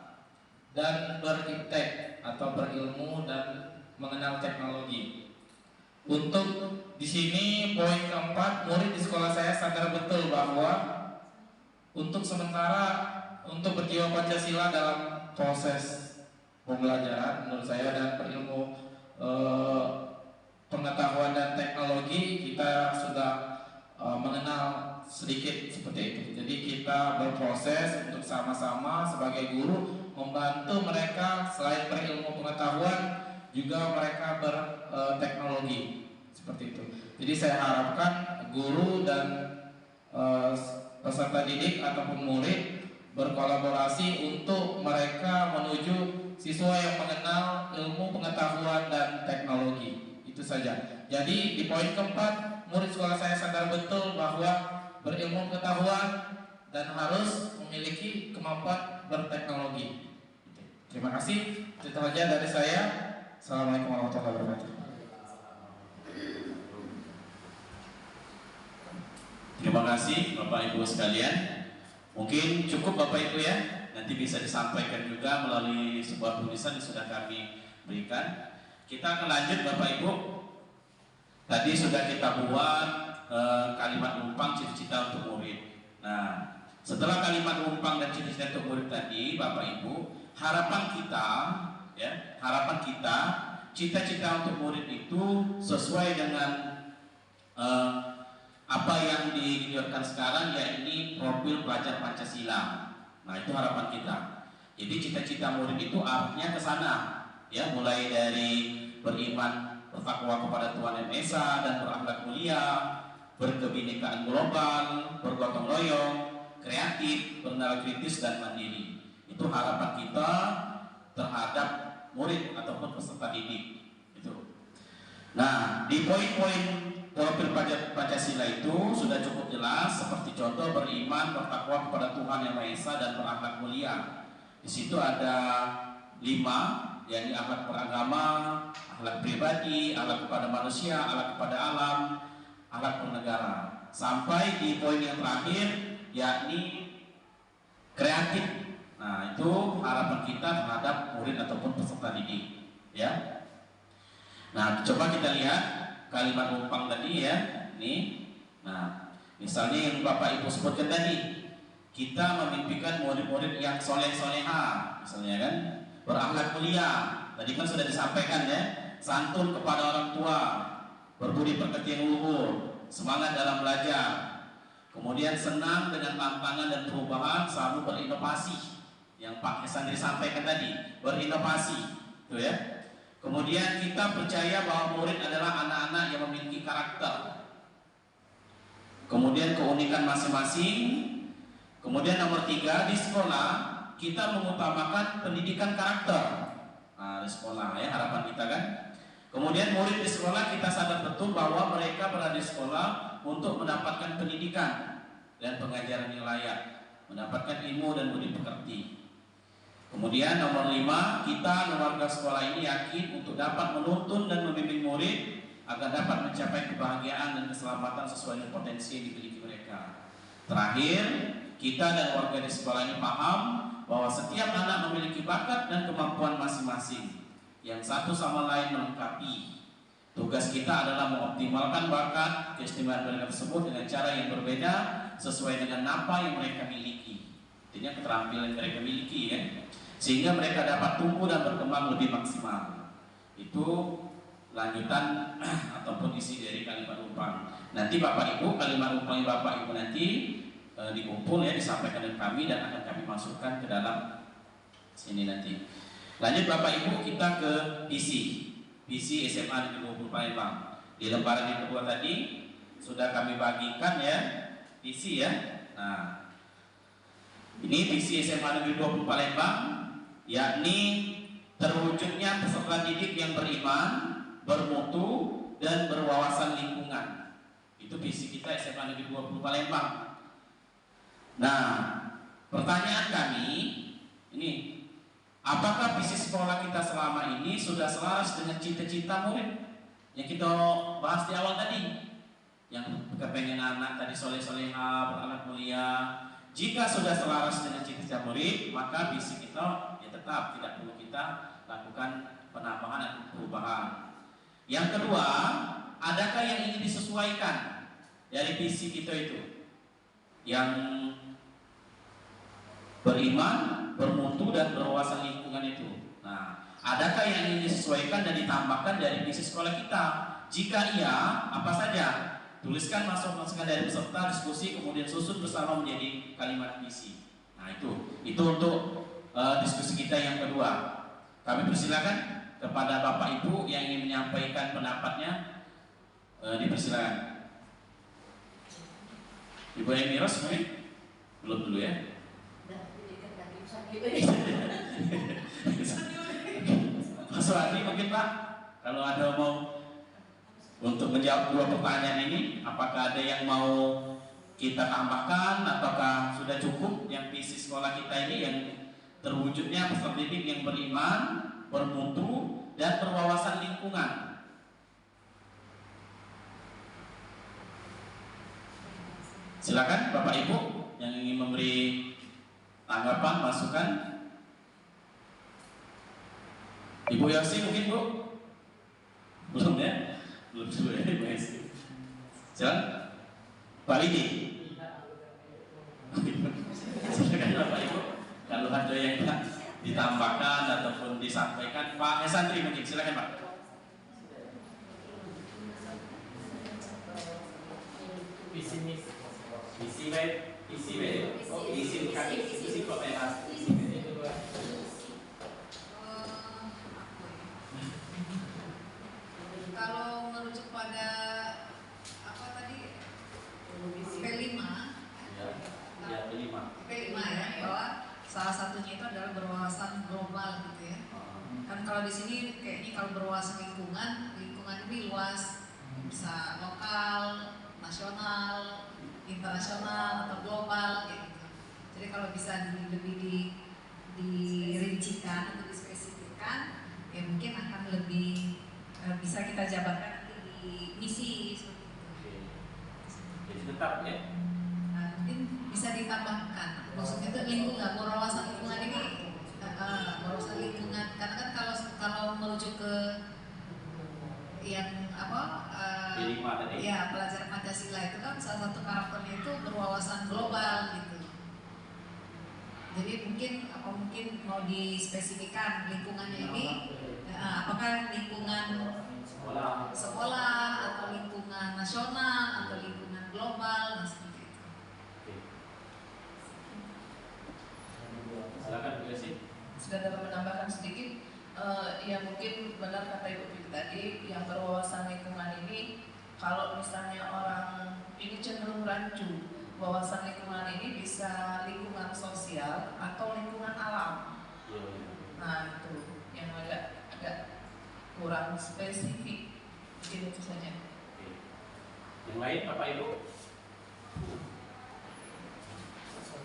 dan beriptek atau berilmu dan mengenal teknologi. Untuk di sini poin keempat, murid di sekolah saya sadar betul bahwa untuk sementara untuk berjiwa Pancasila dalam proses pembelajaran menurut saya dan berilmu pengetahuan dan teknologi kita sudah mengenal sedikit seperti itu. Jadi kita berproses untuk sama-sama sebagai guru membantu mereka selain berilmu pengetahuan juga mereka berteknologi seperti itu. Jadi saya harapkan guru dan peserta didik ataupun murid berkolaborasi untuk mereka menuju siswa yang mengenal ilmu pengetahuan dan teknologi. Itu saja. Jadi di poin keempat, murid sekolah saya sadar betul bahwa berilmu pengetahuan dan harus memiliki kemampuan berteknologi. Terima kasih. Itu saja dari saya. Assalamualaikum warahmatullahi wabarakatuh. Terima kasih Bapak Ibu sekalian. Mungkin cukup Bapak Ibu ya. Nanti bisa disampaikan juga melalui sebuah tulisan yang sudah kami berikan. Kita akan lanjut Bapak Ibu. Tadi sudah kita buat kalimat umpang cita-cita untuk murid. Nah, setelah kalimat umpang dan cita-cita untuk murid tadi, Bapak Ibu, harapan kita, cita-cita untuk murid itu sesuai dengan apa yang dianjurkan sekarang, yakni profil pelajar Pancasila. Nah, itu harapan kita. Jadi cita-cita murid itu artinya ke sana, ya, mulai dari beriman, bertakwa kepada Tuhan Yang Maha Esa dan berakhlak mulia, berkebinekaan global, bergotong royong, kreatif, bernilai kritis dan mandiri. Itu harapan kita terhadap murid ataupun peserta didik. Itu. Nah, di poin-poin profil Pancasila itu sudah cukup jelas, seperti contoh beriman, bertakwa kepada Tuhan Yang Maha Esa dan berakhlak mulia. Di situ ada 5, yakni akhlak beragama, akhlak pribadi, akhlak kepada manusia, akhlak kepada alam, akhlak bernegara. Sampai di poin yang terakhir, yakni kreatif. Nah, itu harapan kita terhadap murid ataupun peserta didik, ya. Nah, coba kita lihat kalimat umpang tadi ya. Nih. Nah, misalnya yang Bapak Ibu sebutkan tadi, kita memimpikan murid-murid yang soleh-soleha, misalnya kan, berakhlak mulia. Tadi kan sudah disampaikan ya, santun kepada orang tua, berbudi pekerti yang luhur, semangat dalam belajar. Kemudian senang dengan tantangan dan perubahan, selalu berinovasi. Yang Pak Sandri sampaikan tadi, berinovasi, itu ya. Kemudian kita percaya bahwa murid adalah anak-anak yang memiliki karakter, kemudian keunikan masing-masing. Kemudian nomor 3, di sekolah kita mengutamakan pendidikan karakter. Nah, di sekolah ya harapan kita kan. Kemudian murid di sekolah kita sadar betul bahwa mereka berada di sekolah untuk mendapatkan pendidikan dan pengajaran yang layak, mendapatkan ilmu dan budi pekerti. Kemudian nomor 5, kita keluarga sekolah ini yakin untuk dapat menuntun dan membimbing murid agar dapat mencapai kebahagiaan dan keselamatan sesuai dengan potensi yang dimiliki mereka. Terakhir, kita dan warga di sekolah ini paham bahwa setiap anak memiliki bakat dan kemampuan masing-masing yang satu sama lain melengkapi. Tugas kita adalah mengoptimalkan bakat keistimewaan mereka tersebut dengan cara yang berbeda sesuai dengan apa yang mereka miliki. Artinya keterampilan yang mereka miliki kan, sehingga mereka dapat tumbuh dan berkembang lebih maksimal. Itu lanjutan ataupun isi dari kalimat umpang. Nanti Bapak Ibu, kalimat umpang Bapak Ibu nanti dikumpul ya, disampaikan dengan kami dan akan kami masukkan ke dalam sini nanti. Lanjut Bapak Ibu, kita ke visi SMA Negeri 20 Palembang. Di lembaran yang kedua tadi sudah kami bagikan ya visi ya. Nah, ini visi SMA Negeri 20 Palembang, yakni terwujudnya peserta didik yang beriman, bermutu dan berwawasan lingkungan. Itu visi kita SMA Negeri 20 Palembang. Nah, pertanyaan kami ini, apakah visi sekolah kita selama ini sudah selaras dengan cita-cita murid yang kita bahas di awal tadi, yang kepengen anak tadi soleh-soleha, beranak mulia? Jika sudah selaras dengan cita-cita murid, maka visi kita ya tetap tidak perlu kita lakukan penambahan atau perubahan. Yang kedua, adakah yang ingin disesuaikan dari visi kita itu? Yang beriman, bermutu dan berwawasan lingkungan itu. Nah, adakah yang ingin disesuaikan dan ditambahkan dari visi sekolah kita? Jika iya, apa saja? Tuliskan masukan dari peserta, diskusi, kemudian susun bersama menjadi kalimat visi. Nah, itu untuk diskusi kita yang kedua. Kami persilakan kepada Bapak Ibu yang ingin menyampaikan pendapatnya, dipersilakan. Ibu Emiros mungkin? Belum dulu ya. Mas Wadi mungkin Pak, kalau ada mau untuk menjawab dua pertanyaan ini, apakah ada yang mau kita tambahkan ataukah sudah cukup yang visi sekolah kita ini yang terwujudnya peserta didik yang beriman, bermutu dan berwawasan lingkungan? Silakan Bapak Ibu yang ingin memberi tanggapan, masukan. Ibu Yosi mungkin Bu? Belum ya? Belum dulu ya Ibu Yosi. Silakan Pak Lidi. Silakan Bapak Ibu, kalau ada yang ditambahkan ataupun disampaikan. Pak Mesantri mungkin, silakan Pak. Visi kok kalau merujuk pada apa tadi P5 ya P5 ya, bahwa salah satunya itu adalah berwawasan global gitu ya. Kan kalau di sini kayaknya kalau berwawasan lingkungan ini luas, bisa lokal, nasional, internasional atau global kayak gitu. Jadi kalau bisa lebih dirincikan atau dispesifikkan, ya mungkin akan lebih bisa kita jabarkan nanti di misi seperti itu. Jadi tetap ya. Nah, mungkin bisa ditambahkan. Maksudnya itu lingkungan, berwawasan lingkungan ini, berwawasan lingkungan. Karena kan kalau merujuk ke yang ya pelajaran Pancasila itu kan salah satu karakternya itu berwawasan global gitu. Jadi mungkin mau dispesifikan lingkungannya ini, apakah lingkungan sekolah atau lingkungan nasional atau lingkungan global, nah seperti itu. Silakan Bu Yosi. Sudah dapat menambahkan sedikit, ya mungkin benar kata Ibu Vivi tadi, yang berwawasan lingkungan ini, kalau misalnya orang ini cenderung rancu. Wawasan lingkungan ini bisa lingkungan sosial atau lingkungan alam. Nah itu yang agak kurang spesifik. Mungkin itu saja. Yang lain Bapak Ibu?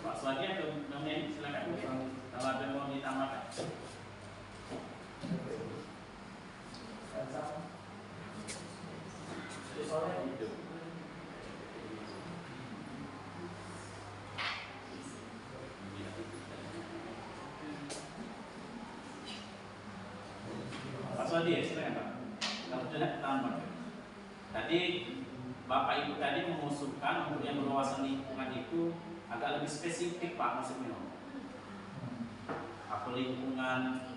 Pak Swadi atau namanya silakan kalau ada mau ditambahkan. Soalnya itu. Pak Swadi ya, silakan Pak. Kalau tidak tambah. Tadi Bapak Ibu tadi mengusulkan untuk yang berwawasan lingkungan itu agak lebih spesifik Pak maksudnya. Apa lingkungan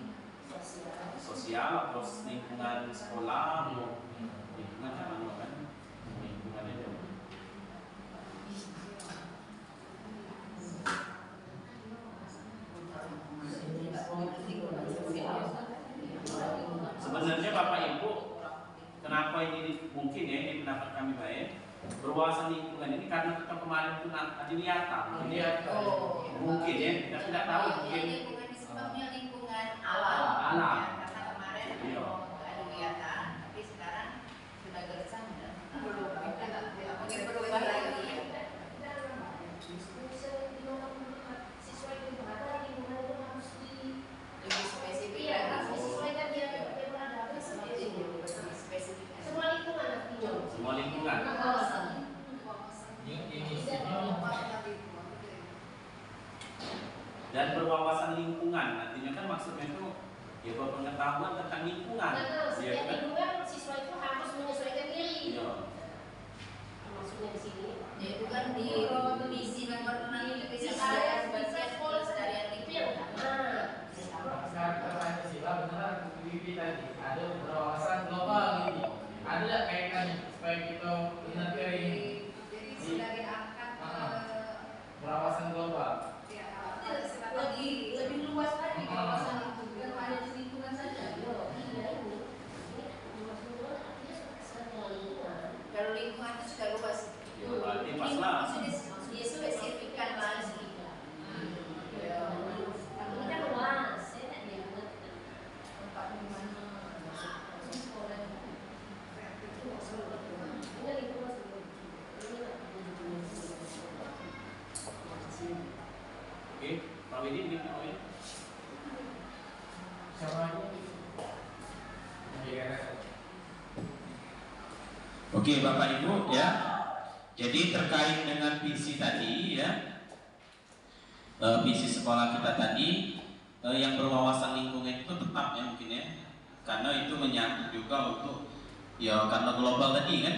sosial atau lingkungan sekolah, lingkungan apa kan? Lingkungan itu. Sebenarnya Bapak Ibu, kenapa ini mungkin ya ini pendapat kami baik berwawasan lingkungan ini karena kita kemarin pun tadi lihat mungkin ya kita tidak tahu mungkin lingkungan disebabnya lingkungan alam. Alam. Ya, karena kemarin belum ada kelihatan, tapi sekarang sudah gersang dan mungkin berubah lagi. Sesuai dengan lingkungan itu harus lebih spesifik. Iya, harus disesuaikan dia berada seperti itu. Spesifik. Semua lingkungan artinya. semua lingkungan. Dan berwawasan lingkungan nantinya kan maksudnya itu ya berpengetahuan tentang lingkungan. Setiap lingkungan siswa itu harus menyesuaikan diri. Iya. Maksudnya di sini. Ya itu kan di misi nomor 6 itu bisa Ada bagian pelestarian itu yang utama. Karakter Pancasila benar Bibi tadi ada berwawasan global gitu. Ada nggak kaitannya supaya kita benar kayak ini? Jadi sebagai angkat Berwawasan global. lebih luas lagi kawasan itu, bukan ada di lingkungan saja. kalau lingkungan itu sudah luas. Ya, berarti pas Ini lah. maksudnya dia spesifikkan lagi. Ini kan luas, saya tak dia Tempat di mana sekolah ini lingkungan Oke, Pak Widin ini Pak Widin. Sama aja. Oke Bapak Ibu ya. Jadi terkait dengan visi tadi ya, visi sekolah kita tadi yang berwawasan lingkungan itu tetap ya mungkin ya, karena itu menyangkut juga untuk ya karena global tadi kan.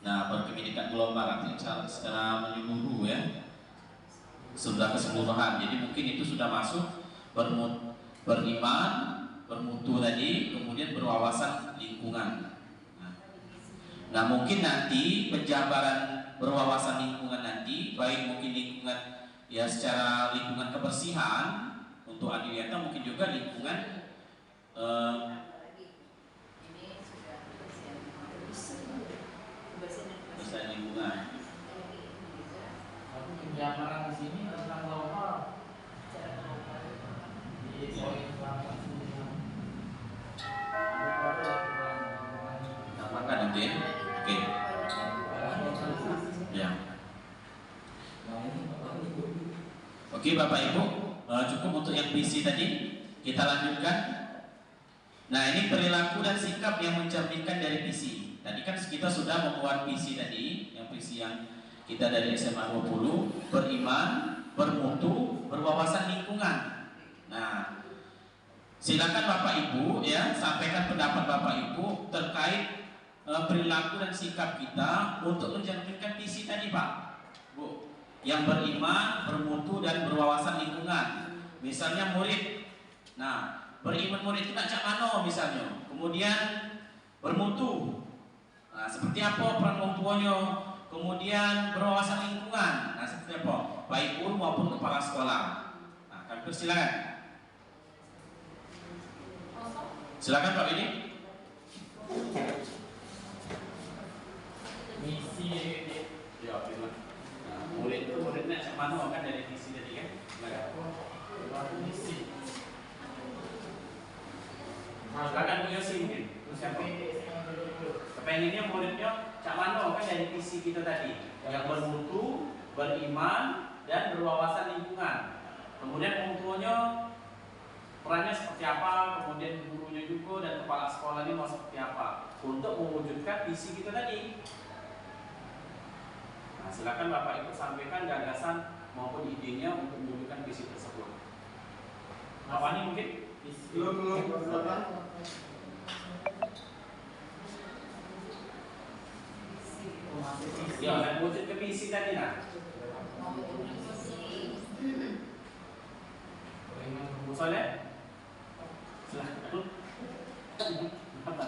Nah berpendidikan global artinya secara menyeluruh ya, sudah keseluruhan. Jadi mungkin itu sudah masuk beriman, bermutu tadi, kemudian berwawasan lingkungan. Nah mungkin nanti penjabaran berwawasan lingkungan nanti, baik mungkin lingkungan ya secara lingkungan kebersihan untuk adiwiyata, mungkin juga lingkungan kebersihan lingkungan. Tapi penjabaran di sini tentang global. Di poin 8. Apakah nanti? Oke. Ya. Oke Bapak Ibu, cukup untuk yang visi tadi. Kita lanjutkan. Nah ini perilaku dan sikap yang mencerminkan dari visi. Tadi kan kita sudah membuat visi tadi, yang visi yang kita dari SMA 20, beriman, bermutu, berwawasan lingkungan. Nah, silakan Bapak Ibu ya, sampaikan pendapat Bapak Ibu terkait perilaku dan sikap kita untuk mencerminkan visi tadi Pak Bu, yang beriman, bermutu dan berwawasan lingkungan. Misalnya murid, nah beriman murid itu nak cak mano misalnya, kemudian bermutu, nah seperti apa peran orang tuanya, kemudian berwawasan lingkungan, nah seperti apa, baik guru maupun kepala sekolah. Nah kami persilakan. Silakan Pak Widin. Misi Ya. mana kan dari visi tadi kan? Visi. Silakan punya sih mungkin. Siapa? Kepengennya muridnya cak mana kan dari visi kita tadi yang bermutu, beriman dan berwawasan lingkungan. Kemudian orang tuanya perannya seperti apa, kemudian gurunya juga dan kepala sekolah ini mau seperti apa untuk mewujudkan visi kita tadi. Nah, silakan Bapak Ibu sampaikan gagasan maupun idenya untuk mewujudkan visi tersebut. Bapak ini mungkin? Ya, dan wujud ke visi tadi nah. Soalnya, silahkan. Apa?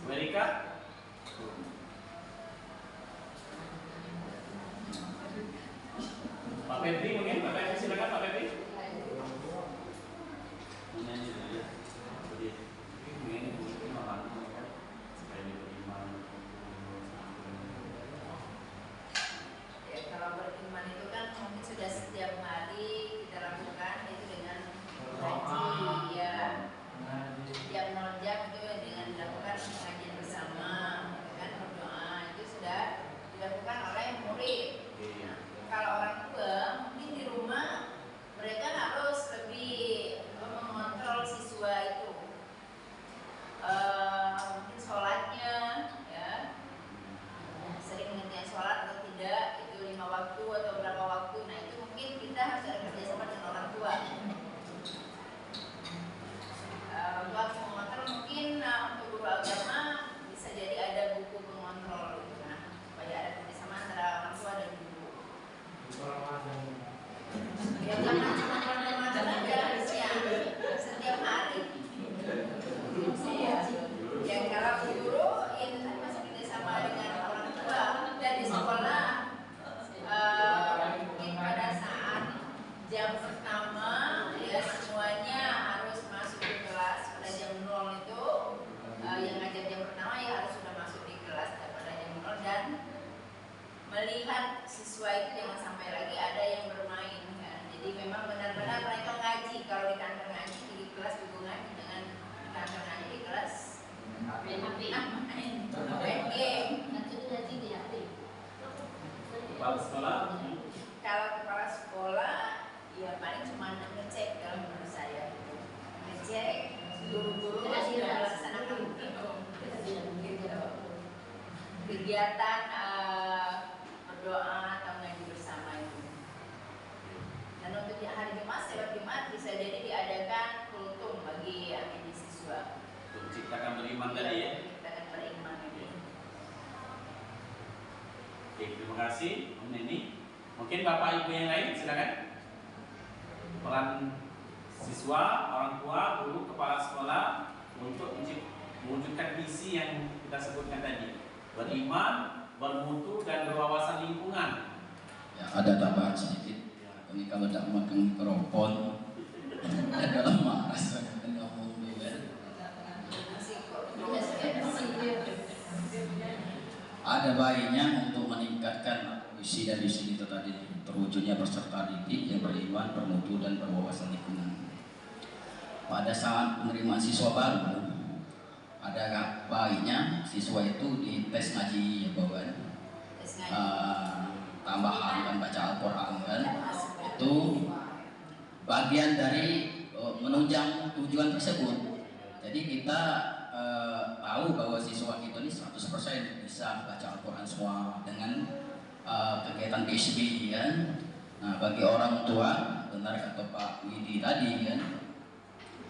Amerika. Pak Febri mungkin, Pak Febri silakan Pak Febri. Menyanyi dulu ya. Jadi ini orang supaya beriman. Ya, kalau beriman itu kan mungkin sudah setiap hari kita lakukan itu dengan mengaji, ya. Setiap 0 jam itu dengan dilakukan pengajian bersama, kan berdoa itu sudah dilakukan oleh murid. Kalau orang tua mungkin di rumah mereka harus lebih mengontrol siswa itu, mungkin sholatnya, ya, sering mengerjakan sholat atau tidak, itu 5 waktu atau berapa waktu. Nah itu mungkin kita harus ada kerjasama dengan orang tua. Buat mengontrol mungkin untuk guru agama bisa jadi ada buku pengontrol gitu, nah, supaya ada kerjasama antara orang tua dan guru. Ya jangan cuma Ramadan aja, setiap hari. Ya kalau guru ini masih kerjasama dengan orang tua dan di sekolah mungkin pada saat jam pertama ya semuanya harus masuk di kelas pada jam 0 itu, yang ngajar jam pertama ya harus sudah masuk di kelas pada jam 0 dan melihat siswa itu jangan sampai lagi ada yang bermain kan. Jadi memang benar-benar mereka ngaji. Kalau di kantor ngaji di kelas juga ngaji, dengan di kantor ngaji di kelas main game. Kepala sekolah. Kalau kepala sekolah ya paling cuma ngecek kalau menurut saya gitu. Ngecek guru-guru sudah melaksanakan gitu. Kegiatan berdoa atau ngaji bersama itu. Dan untuk hari Jumat, setiap Jumat bisa jadi diadakan kultum bagi adik siswa. Untuk menciptakan beriman tadi ya. Menciptakan beriman ini. Oke, terima kasih Om Neni. Mungkin Bapak Ibu yang lain silakan. Peran siswa, orang tua, guru, kepala sekolah untuk mewujudkan visi yang kita sebutkan tadi. Beriman, bermutu dan berwawasan lingkungan. Ya, ada tambahan sedikit. Ini kalau tidak makan mikrofon, kalau marah saya akan ngomong juga. Ada baiknya untuk meningkatkan visi dan misi kita tadi, terwujudnya peserta didik yang beriman, bermutu dan berwawasan lingkungan. Pada saat penerimaan siswa baru, ada baiknya siswa itu dites ngaji ya bawaan. Tambahan kan baca Al-Quran kan, itu bagian dari menunjang tujuan tersebut. Jadi kita tahu bahwa siswa kita ini 100% bisa baca Al-Quran semua dengan kegiatan PSB kan. Nah bagi orang tua, benar kata Pak Widi tadi kan,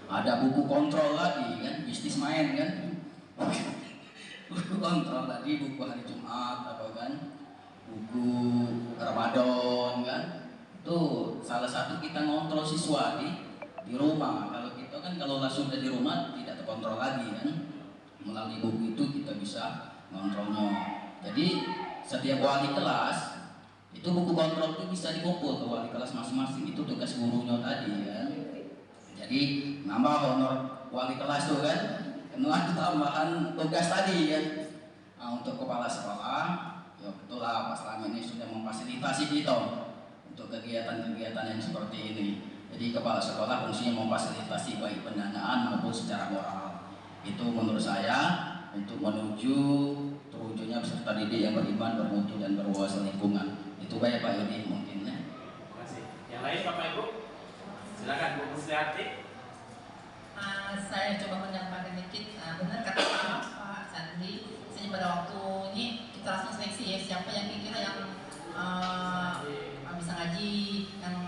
ada buku kontrol lagi kan, bisnis main kan. Buku kontrol tadi, buku hari Jumat apa kan, buku Ramadan kan, itu salah satu kita ngontrol siswa di rumah. Kalau kita kan kalau langsung dari rumah tidak terkontrol lagi kan, melalui buku itu kita bisa ngontrolnya. Jadi setiap wali kelas itu buku kontrol itu bisa dikumpul ke wali kelas masing-masing, itu tugas gurunya tadi kan. Jadi nambah honor wali kelas tuh kan, kena tambahan tugas tadi kan. Nah, untuk kepala sekolah ya betul lah Pak Slamet ini sudah memfasilitasi kita untuk kegiatan-kegiatan yang seperti ini. Jadi kepala sekolah fungsinya memfasilitasi baik pendanaan maupun secara moral. Itu menurut saya untuk menuju terwujudnya peserta didik yang beriman, bermutu dan berwawasan lingkungan. Itu baik Pak Yudi mungkin ya. Terima kasih. Yang lain Bapak Ibu? Silakan Bu Musliati. Saya coba menyampaikan dikit. Benar kata Pak Sandri. Misalnya pada waktu ini kita langsung seleksi ya, siapa yang kira yang bisa ngaji, yang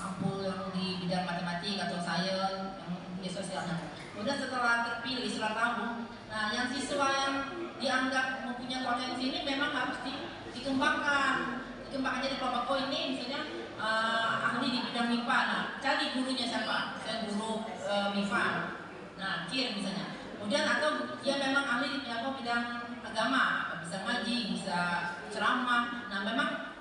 mampu yang di bidang matematika atau sains, yang media sosialnya. Kemudian setelah terpilih setelah tahu, nah yang siswa yang dianggap mempunyai potensi ini memang harus dikembangkan. Jadi kelompok oh ini misalnya ahli di bidang MIPA, nah cari gurunya siapa? Saya guru MIPA. Nah, kir misalnya. Kemudian atau dia memang ahli di bidang agama, bisa ngaji, bisa ceramah. Nah, memang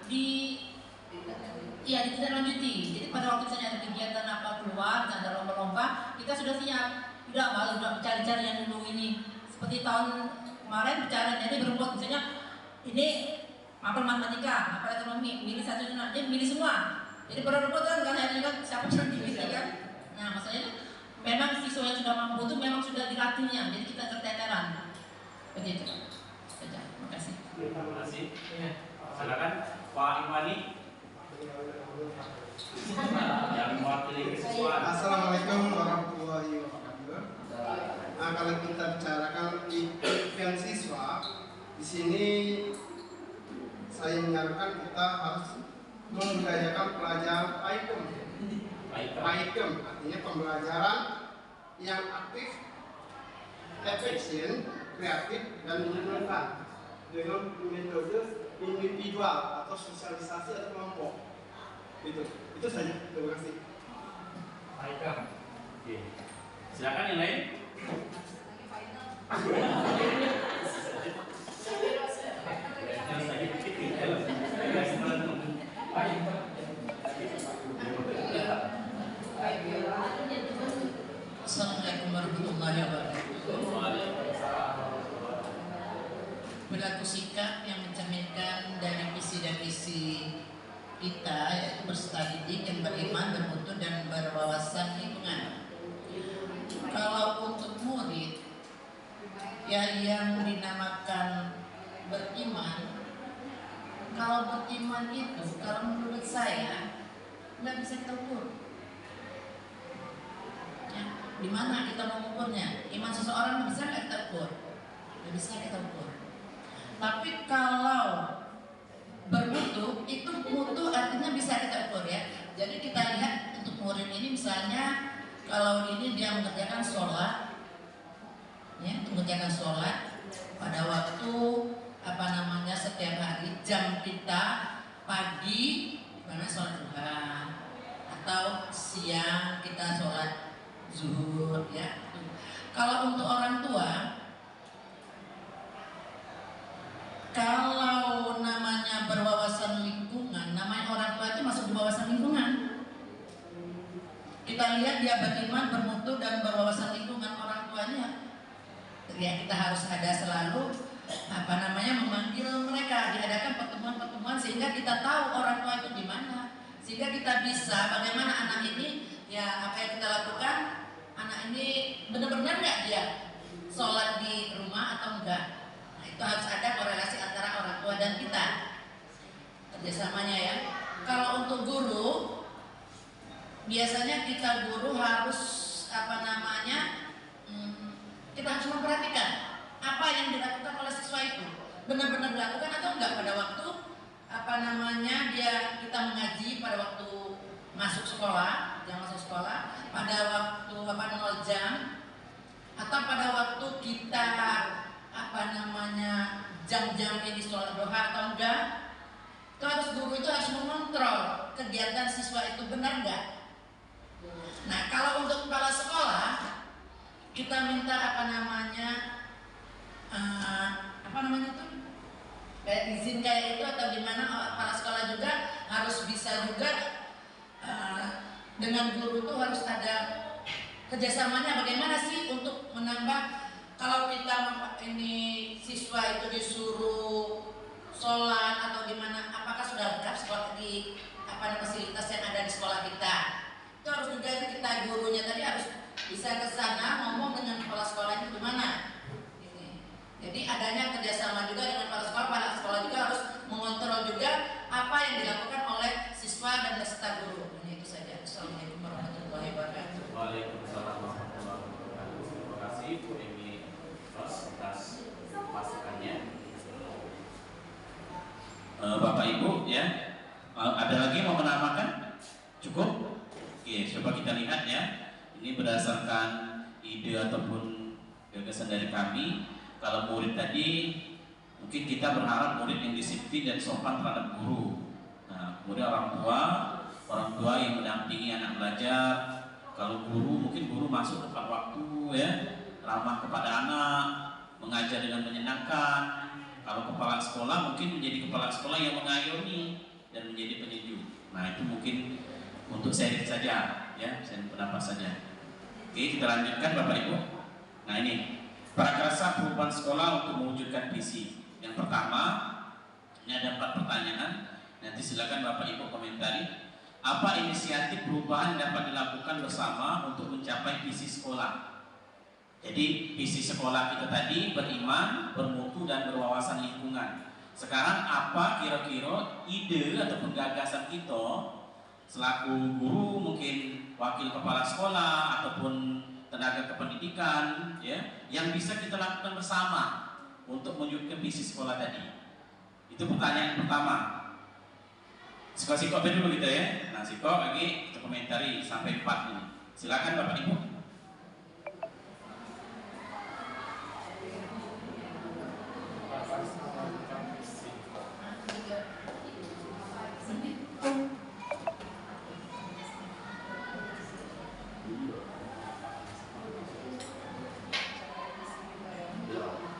ditindaklanjuti. Jadi pada waktu misalnya ada kegiatan keluar, ada lomba-lomba, kita sudah siap. Udah cari-cari yang dulu ini. Seperti tahun kemarin bicara, jadi berbuat misalnya ini mapel matematika, mapel ekonomi, milih satu dia milih semua. Jadi pada rebutan kan akhirnya kan siapa yang dipilih kan. Nah, maksudnya memang siswa yang sudah mampu itu memang sudah dilatihnya, jadi kita keteteran. Begitu. Saja. Terima kasih. Terima kasih. Silakan Pak Imani. Yang mewakili kesiswaan. Assalamualaikum warahmatullahi wabarakatuh. Nah, kalau kita bicarakan event siswa, di sini saya menyarankan kita harus membudayakan pelajaran PAIKEM, artinya pembelajaran yang aktif, efisien, kreatif, dan menyenangkan dengan metode individual atau sosialisasi atau kelompok. Itu saja. Terima kasih. PAIKEM. Oke. Silakan yang lain. Assalamualaikum warahmatullahi wabarakatuh. Berlaku sikap yang mencerminkan dari visi dan misi kita, yaitu peserta didik yang beriman, bermutu dan berwawasan lingkungan. Kalau untuk murid ya yang dinamakan beriman, kalau beriman itu kalau menurut saya nggak bisa kita ukur. Ya, di mana kita mengukurnya? Iman seseorang bisa nggak kita ukur? Nggak bisa kita ukur. Tapi kalau bermutu, itu mutu artinya bisa kita ukur ya. Jadi kita lihat untuk murid ini misalnya kalau ini dia mengerjakan sholat, ya, mengerjakan sholat pada waktu setiap hari jam kita pagi mana sholat duha atau siang kita sholat zuhur ya. Kalau untuk orang tua, kalau namanya berwawasan lingkungan, namanya orang tua itu masuk di wawasan lingkungan. Kita lihat dia beriman, bermutu dan berwawasan lingkungan orang tuanya. Ya kita harus ada selalu memanggil mereka, diadakan pertemuan-pertemuan sehingga kita tahu orang tua itu di mana, sehingga kita bisa bagaimana anak ini ya apa yang kita lakukan, anak ini benar-benar nggak dia sholat di rumah atau enggak. Nah, itu harus ada korelasi antara orang tua dan kita kerjasamanya ya. Kalau untuk guru biasanya kita guru harus kita harus memperhatikan apa yang dilakukan oleh siswa itu benar-benar dilakukan atau enggak pada waktu kita mengaji pada waktu masuk sekolah, jam masuk sekolah, pada waktu 0 jam atau pada waktu kita jam-jam ini sholat duha atau enggak. Itu harus guru itu harus mengontrol kegiatan siswa itu benar enggak. Nah kalau untuk kepala sekolah kita minta kayak izin kayak itu atau gimana, kepala sekolah juga harus bisa juga dengan guru itu harus ada kerjasamanya bagaimana sih untuk menambah. Kalau kita ini siswa itu disuruh Ibu ya. Ada lagi mau menambahkan? Cukup? Oke, coba kita lihat ya. Ini berdasarkan ide ataupun gagasan dari kami. Kalau murid tadi, mungkin kita berharap murid yang disiplin dan sopan terhadap guru. Nah, kemudian orang tua yang mendampingi anak belajar. Kalau guru, mungkin guru masuk tepat waktu ya, ramah kepada anak, mengajar dengan menyenangkan. Kalau kepala sekolah mungkin menjadi kepala sekolah yang mengayomi dan menjadi penyejuk. Nah, itu mungkin untuk sharing saja ya, sharing pendapat saja. Oke, kita lanjutkan Bapak Ibu. Nah, ini prakarsa perubahan sekolah untuk mewujudkan visi. Yang pertama, ini ada 4 pertanyaan. Nanti silakan Bapak Ibu komentari. Apa inisiatif perubahan yang dapat dilakukan bersama untuk mencapai visi sekolah? Jadi visi sekolah kita tadi beriman, bermutu dan berwawasan lingkungan. Sekarang apa kira-kira ide ataupun gagasan kita selaku guru, mungkin wakil kepala sekolah ataupun tenaga kependidikan ya, yang bisa kita lakukan bersama untuk mewujudkan visi sekolah tadi? Itu pertanyaan pertama. Sikok dulu gitu ya. Nah, sikok lagi kita komentari sampai 4 ini. Silakan Bapak Ibu.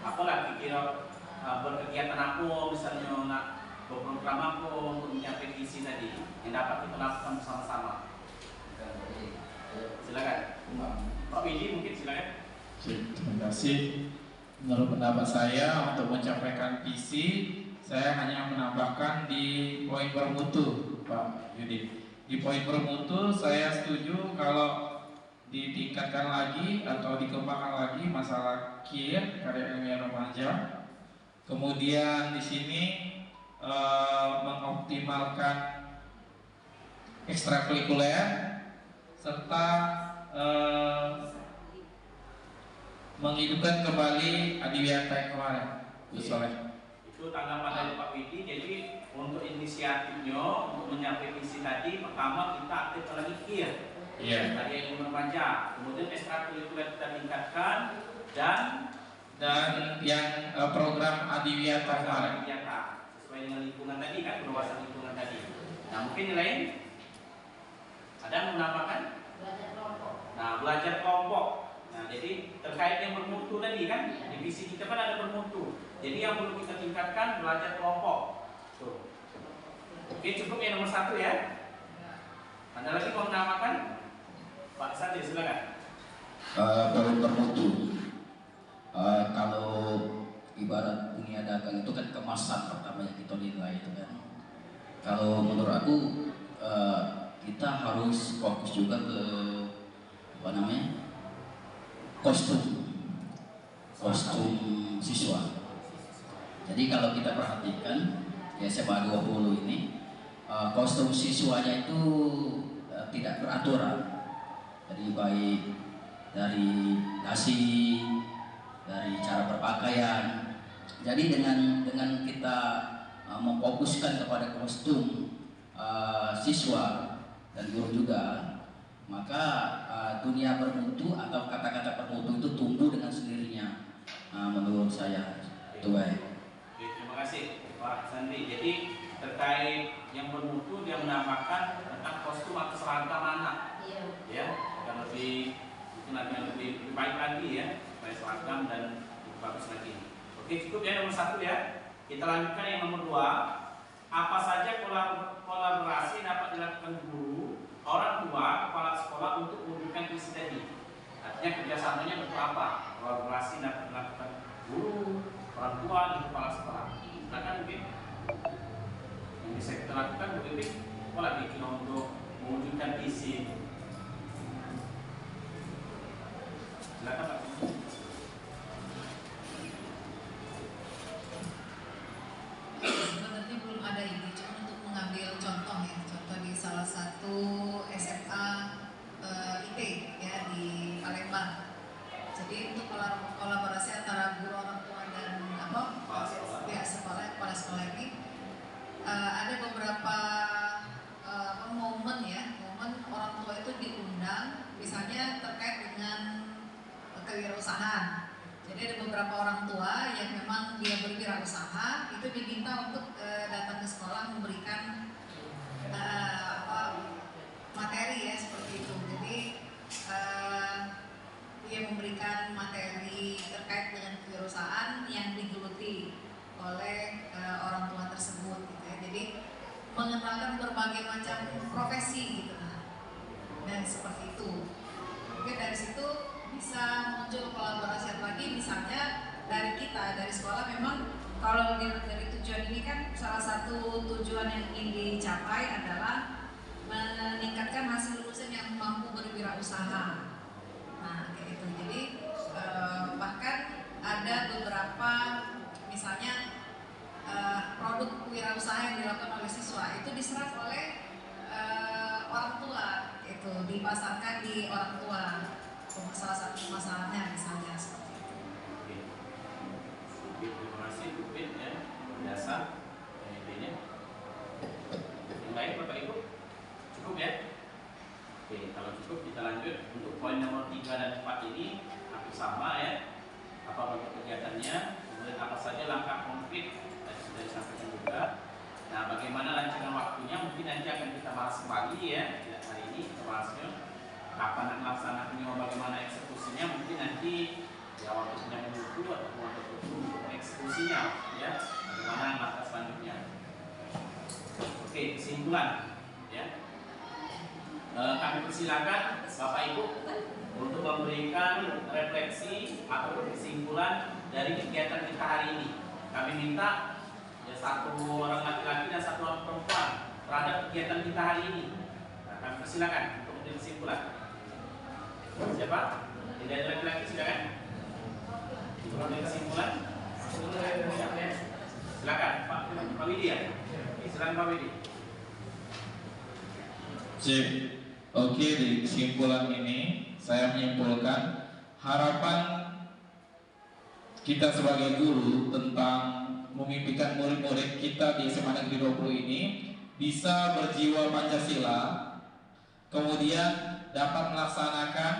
Apalah kira berkegiatan aku misalnya nak berprogram aku untuk mencapai visi tadi yang dapat kita lakukan bersama-sama. Silakan Pak Widi, mungkin silakan. Terima kasih. Menurut pendapat saya untuk mencapaikan visi, saya hanya menambahkan di poin bermutu, Pak Yudi. Di poin bermutu saya setuju kalau ditingkatkan lagi atau dikembangkan lagi masalah KIR, karya ilmiah remaja. Kemudian di sini mengoptimalkan ekstrakurikuler serta menghidupkan kembali Adiwiyata yang kemarin. Itu tanggapan dari Pak Widi. Jadi untuk inisiatifnya untuk mencapai visi tadi, pertama kita aktifkan lagi KIR, karya ilmu remaja, kemudian ekstrakurikuler kita tingkatkan dan yang program Adiwiyata kemarin sesuai dengan lingkungan tadi kan, berwawasan lingkungan tadi. Nah, mungkin yang lain ada yang menambahkan? Nah, belajar kelompok. Nah, jadi terkait yang bermutu tadi kan, di visi kita kan ada bermutu. Jadi yang perlu kita tingkatkan belajar kelompok. Tuh. Oke, cukup yang nomor 1 ya. Ada lagi mau menambahkan? Pak Sandi, silakan. Poin bermutu. Kalau ibarat dunia dagang itu kan kemasan pertama yang kita nilai itu kan. Kalau menurut aku kita harus fokus juga ke kostum siswa. Jadi kalau kita perhatikan ya SMA 20 ini kostum siswanya itu tidak beraturan. Jadi baik dari dasi, dari cara berpakaian. Jadi dengan kita memfokuskan kepada kostum siswa dan guru juga, maka dunia bermutu atau kata-kata bermutu itu tumbuh dengan sendirinya. Menurut saya itu baik. Terima kasih Pak Sandi. Jadi terkait yang bermutu, dia menambahkan tentang kostum atau seragam anak. Ya, akan lebih baik lagi ya, supaya seragam dan lebih bagus lagi. Oke, cukup ya nomor 1 ya. Kita lanjutkan yang nomor 2. Apa saja kolaborasi dapat dilakukan guru, orang tua, kepala sekolah untuk mewujudkan visi tadi? Artinya kerjasamanya bentuk apa? Kolaborasi dapat dilakukan guru, orang tua, dan kepala sekolah. Silakan mungkin yang bisa kita lakukan mungkin pola bikin untuk mewujudkan visi. Silakan Pak. Sebenarnya belum ada ide, cuma untuk mengambil contoh ya, contoh di salah satu SMA IT ya di Palembang. Jadi untuk kolaborasi antara guru, orang tua dan pihak sekolah, kepala sekolah ini beberapa orang tua yang memang dia berwirausaha itu diminta untuk datang ke sekolah memberikan materi ya seperti itu. Jadi dia memberikan materi terkait dengan kewirausahaan yang digeluti oleh orang tua tersebut gitu ya. Jadi mengenalkan berbagai macam profesi gitu nah. Dan seperti itu. Mungkin dari situ bisa muncul kolaborasi lagi, misalnya dari kita, dari sekolah. Memang kalau dari tujuan ini kan salah satu tujuan yang ingin dicapai adalah meningkatkan hasil lulusan yang mampu berwirausaha. Nah kayak gitu. Jadi bahkan ada beberapa misalnya produk kewirausahaan yang dilakukan oleh siswa itu diserap oleh orang tua, itu dipasarkan di orang tua. Salah satu masalahnya misalnya seperti itu. Oke, terima kasih Bu Pin ya, dasar intinya. Yang lain Bapak Ibu cukup ya? Oke, kalau cukup kita lanjut untuk poin nomor 3 dan 4 ini hampir sama ya. Apa bentuk kegiatannya, kemudian apa saja langkah konkret tadi sudah disampaikan juga. Nah, bagaimana rancangan waktunya mungkin nanti akan kita bahas kembali ya. Tidak hari ini kita bahasnya kapan melaksanakannya, bagaimana eksekusinya, mungkin nanti ya waktunya menunggu ataupun waktu untuk eksekusinya ya. Bagaimana langkah selanjutnya. Oke, kesimpulan ya. Kami persilakan Bapak Ibu untuk memberikan refleksi atau kesimpulan dari kegiatan kita hari ini. Kami minta ya, satu orang laki-laki dan satu orang perempuan terhadap kegiatan kita hari ini. Nah, kami persilakan untuk memberi kesimpulan. Siapa? Tidak ada laki-laki, silakan. Memberi kesimpulan. Silakan Pak Widi ya. Silakan Pak Widi. Sip. Oke, di kesimpulan ini saya menyimpulkan harapan kita sebagai guru tentang memimpikan murid-murid kita di SMA Negeri 20 ini bisa berjiwa Pancasila, kemudian dapat melaksanakan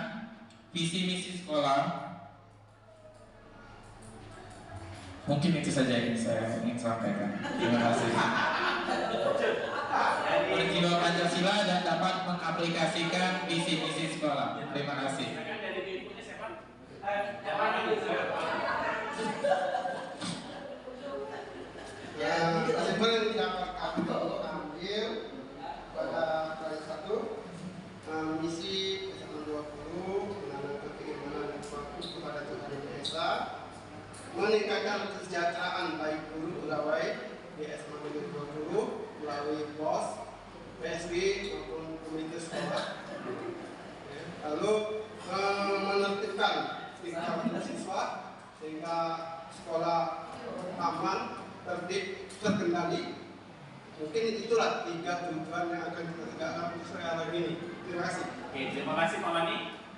visi misi sekolah. Mungkin itu saja yang saya ingin sampaikan. Terima kasih. Berjiwa Pancasila dan dapat mengaplikasikan visi misi sekolah. Terima kasih. Ya, kesimpulan yang dapat kami ambil pada kali 1 misi SMA 20 menanamkan keimanan dan fokus kepada Tuhan Yang Maha Esa, meningkatkan kesejahteraan baik guru pegawai di SMA Negeri 20 melalui POS, PSB maupun komite sekolah. Lalu menertibkan tingkat siswa sehingga sekolah aman, tertib, terkendali. Mungkin itulah 3 tujuan yang akan kita tegakkan sesuai hari ini. Terima kasih. Oke, terima kasih Pak Wani.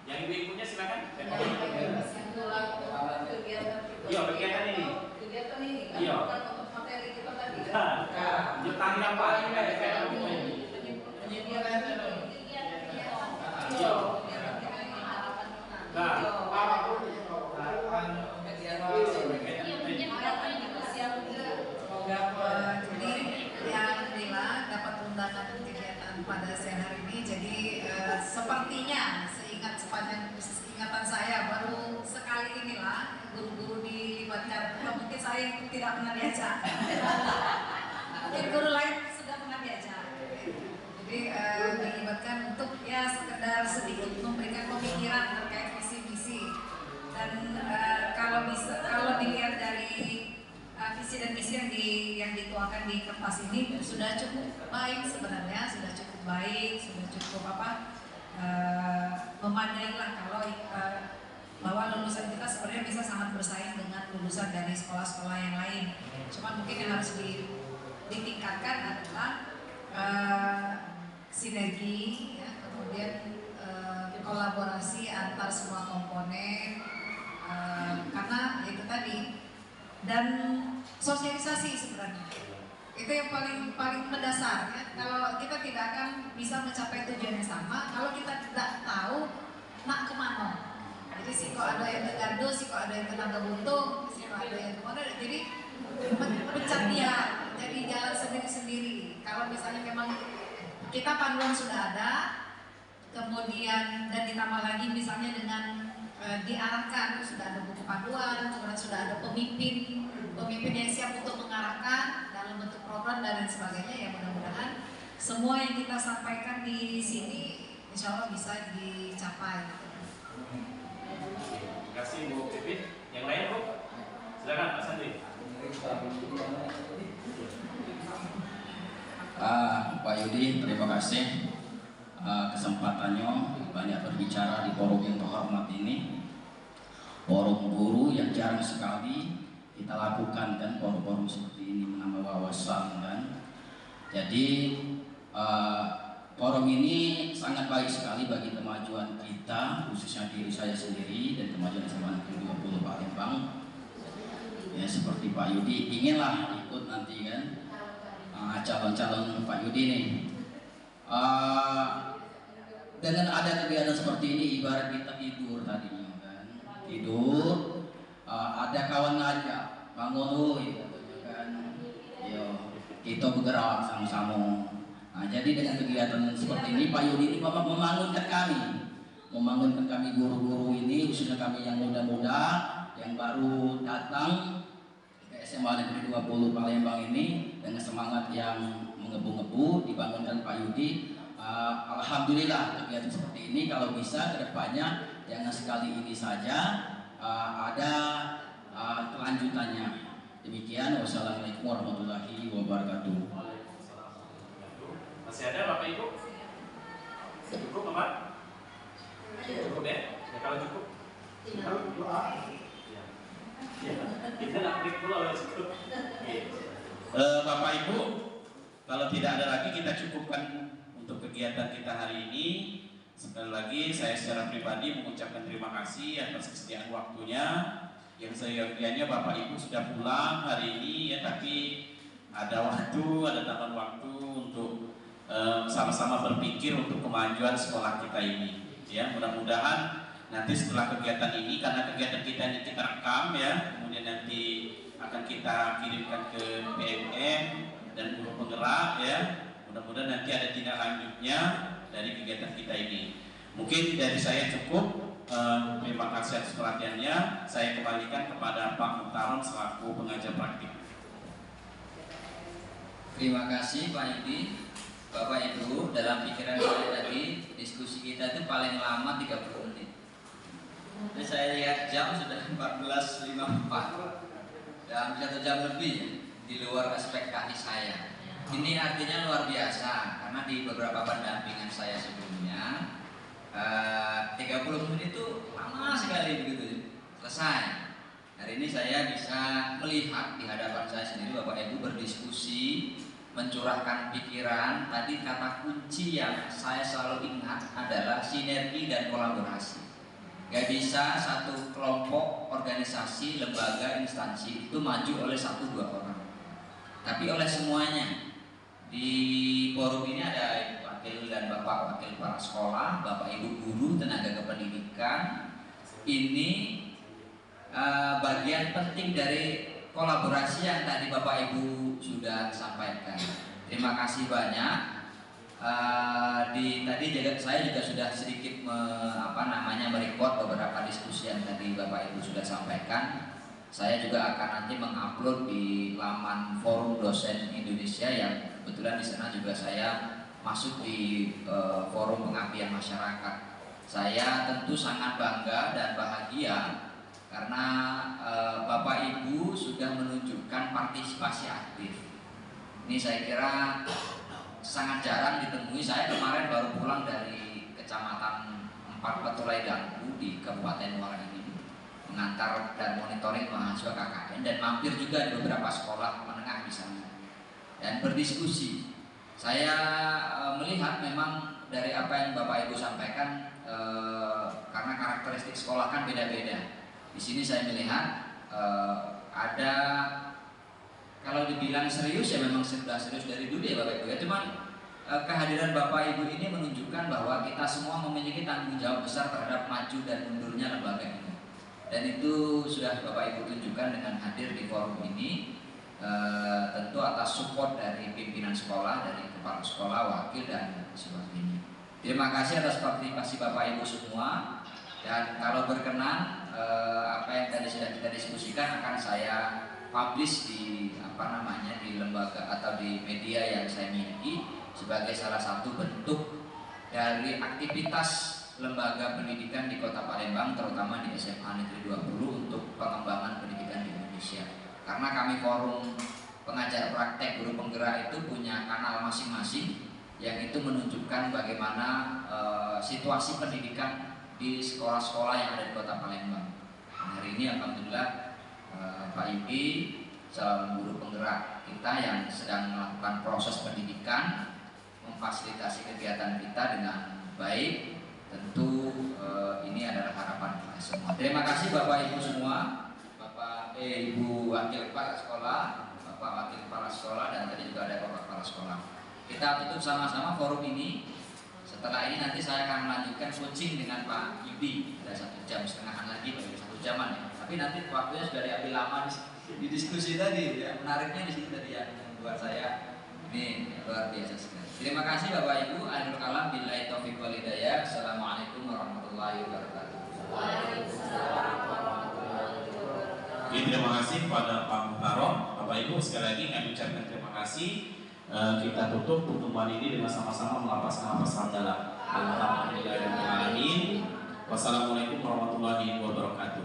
Yang ibu-ibunya silakan. Iya, kegiatan ini. Iya. Materi kita tadi. Jutaan apa? Jadi ya alhamdulillah dapat undangan kegiatan pada siang hari ini. Jadi sepertinya sepanjang ingatan saya baru sekali inilah guru-guru dilibatkan. Mungkin saya yang tidak pernah diajak. Mungkin guru lain sudah pernah diajak. Jadi dilibatkan untuk ya sekedar sedikit memberikan pemikiran terkait visi misi. Dan kalau dilihat dari visi dan misi yang dituangkan di kertas ini sudah cukup baik sebenarnya, sudah cukup baik, sudah cukup memadai lah kalau bahwa lulusan kita sebenarnya bisa sangat bersaing dengan lulusan dari sekolah-sekolah yang lain. Cuma mungkin yang harus ditingkatkan adalah sinergi, ya, kemudian kolaborasi antar semua komponen, karena itu tadi, dan sosialisasi sebenarnya itu yang paling mendasar ya. Kalau kita tidak akan bisa mencapai tujuan yang sama kalau kita tidak tahu nak kemana Jadi siko ada yang tergando, siko ada yang tenaga buntung, siko ada yang kemana. Jadi pecah dia, jadi jalan sendiri-sendiri. Kalau misalnya memang kita panduan sudah ada, kemudian dan ditambah lagi misalnya dengan diarahkan, sudah ada buku panduan, kemudian sudah ada pemimpin yang siap untuk mengarahkan dalam bentuk program dan lain sebagainya. Ya mudah-mudahan semua yang kita sampaikan di sini insya Allah bisa dicapai. Terima kasih Bu Pipit. Yang lain Bu, silakan Pak Sandri. Pak Yudi, terima kasih kesempatannya banyak berbicara di forum yang terhormat ini. Forum guru yang jarang sekali kita lakukan kan, forum-forum seperti ini menambah wawasan kan. Jadi forum ini sangat baik sekali bagi kemajuan kita, khususnya diri saya sendiri dan kemajuan SMA Negeri 20 Palembang. Ya seperti Pak Yudi, inginlah ikut nanti kan calon-calon Pak Yudi nih. Dengan ada kegiatan seperti ini ibarat kita tidur tadinya kan, tidur ada kawan ngajak bangun kan, yo kita bergerak sama-sama. Nah, jadi dengan kegiatan seperti ini Pak Yudi ini membangunkan kami guru-guru ini, khususnya kami yang muda-muda yang baru datang ke SMA Negeri 20 Palembang ini dengan semangat yang mengebu-ngebu dibangunkan Pak Yudi. Alhamdulillah kegiatan seperti ini kalau bisa kedepannya jangan sekali ini saja, ada kelanjutannya. Demikian, wassalamualaikum warahmatullahi wabarakatuh. Masih ada Bapak Ibu? Cukup Bapak? Cukup ya? Ya kalau cukup. Kita nak break dulu kalau cukup. Bapak Ibu, kalau tidak ada lagi kita cukupkan untuk kegiatan kita hari ini. Sekali lagi saya secara pribadi mengucapkan terima kasih atas kesediaan waktunya. Yang seyogianya Bapak Ibu sudah pulang hari ini ya, tapi ada waktu, ada tambahan waktu untuk sama-sama berpikir untuk kemajuan sekolah kita ini. Ya, mudah-mudahan nanti setelah kegiatan ini, karena kegiatan kita ini kita rekam ya, kemudian nanti akan kita kirimkan ke PMM dan guru penggerak ya. Mudah-mudahan nanti ada tindak lanjutnya dari kegiatan kita ini. Mungkin dari saya cukup. Terima kasih atas perhatiannya. Saya kembalikan kepada Pak Muhtaron selaku pengajar praktik. Terima kasih Pak Yudi. Bapak Ibu, dalam pikiran saya tadi diskusi kita itu paling lama 30 menit. Jadi saya lihat jam sudah 14.54. Dalam 1 jam lebih di luar ekspektasi saya. Ini artinya luar biasa karena di beberapa pendampingan saya sebelumnya 30 menit itu lama sekali begitu selesai. Hari ini saya bisa melihat di hadapan saya sendiri Bapak Ibu berdiskusi, mencurahkan pikiran. Tadi kata kunci yang saya selalu ingat adalah sinergi dan kolaborasi. Gak bisa satu kelompok, organisasi, lembaga, instansi itu maju oleh 1-2 orang, tapi oleh semuanya. Di forum ini ada wakil dan bapak wakil kepala sekolah, bapak ibu guru, tenaga kependidikan. Ini bagian penting dari kolaborasi yang tadi bapak ibu sudah sampaikan. Terima kasih banyak. Tadi juga saya juga sudah sedikit merecord beberapa diskusi yang tadi bapak ibu sudah sampaikan. Saya juga akan nanti mengupload di laman Forum Dosen Indonesia yang kebetulan di sana juga saya masuk di forum pengabdian masyarakat. Saya tentu sangat bangga dan bahagia karena Bapak Ibu sudah menunjukkan partisipasi aktif. Ini saya kira sangat jarang ditemui. Saya kemarin baru pulang dari Kecamatan 4 Petulai Dangku di Kabupaten Muara ini, mengantar dan monitoring mahasiswa KKN dan mampir juga di beberapa sekolah menengah di sana dan berdiskusi. Saya melihat memang dari apa yang Bapak Ibu sampaikan, karena karakteristik sekolah kan beda-beda. Di sini saya melihat ada, kalau dibilang serius ya memang sudah serius dari dulu ya Bapak Ibu ya, cuman kehadiran Bapak Ibu ini menunjukkan bahwa kita semua memiliki tanggung jawab besar terhadap maju dan mundurnya lembaga ini. Dan itu sudah Bapak Ibu tunjukkan dengan hadir di forum ini, tentu atas support dari pimpinan sekolah, dari kepala sekolah, wakil dan sebagainya. Terima kasih atas partisipasi Bapak Ibu semua. Dan kalau berkenan, apa yang tadi sudah kita diskusikan akan saya publish di di lembaga atau di media yang saya miliki sebagai salah satu bentuk dari aktivitas lembaga pendidikan di Kota Palembang, terutama di SMA Negeri 20 untuk pengembangan pendidikan di Indonesia. Karena kami forum pengajar praktek guru penggerak itu punya kanal masing-masing yang itu menunjukkan bagaimana situasi pendidikan di sekolah-sekolah yang ada di Kota Palembang. Dan hari ini alhamdulillah Pak Yuki, calon guru penggerak kita yang sedang melakukan proses pendidikan, memfasilitasi kegiatan kita dengan baik. Tentu ini adalah harapan kita semua. Terima kasih Bapak Ibu semua, Ibu Wakil Kepala Sekolah, Bapak Wakil Kepala Sekolah, dan tadi juga ada Bapak Kepala Sekolah. Kita tutup sama-sama forum ini. Setelah ini nanti saya akan melanjutkan coaching dengan Pak Yudi. Ada 1,5 jam lagi, bagi 1 jaman ya. Tapi nanti waktunya sudah diambil lama di diskusi tadi. Ya. Menariknya di sini tadi yang membuat saya ini luar biasa sekali. Terima kasih Bapak Ibu. Akhirul kalam, billahi taufiq wal hidayah. Assalamualaikum warahmatullahi wabarakatuh. Waalaikumsalam warahmatullahi wabarakatuh. Terima kasih kepada Pak Muhtarom. Bapak Ibu sekali lagi kami ucapkan terima kasih. Kita tutup pertemuan ini dengan sama-sama melapaskan nafas hamdalah. Alhamdulillahirobbilalamin. Wassalamualaikum warahmatullahi wabarakatuh.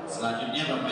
Selanjutnya Bapak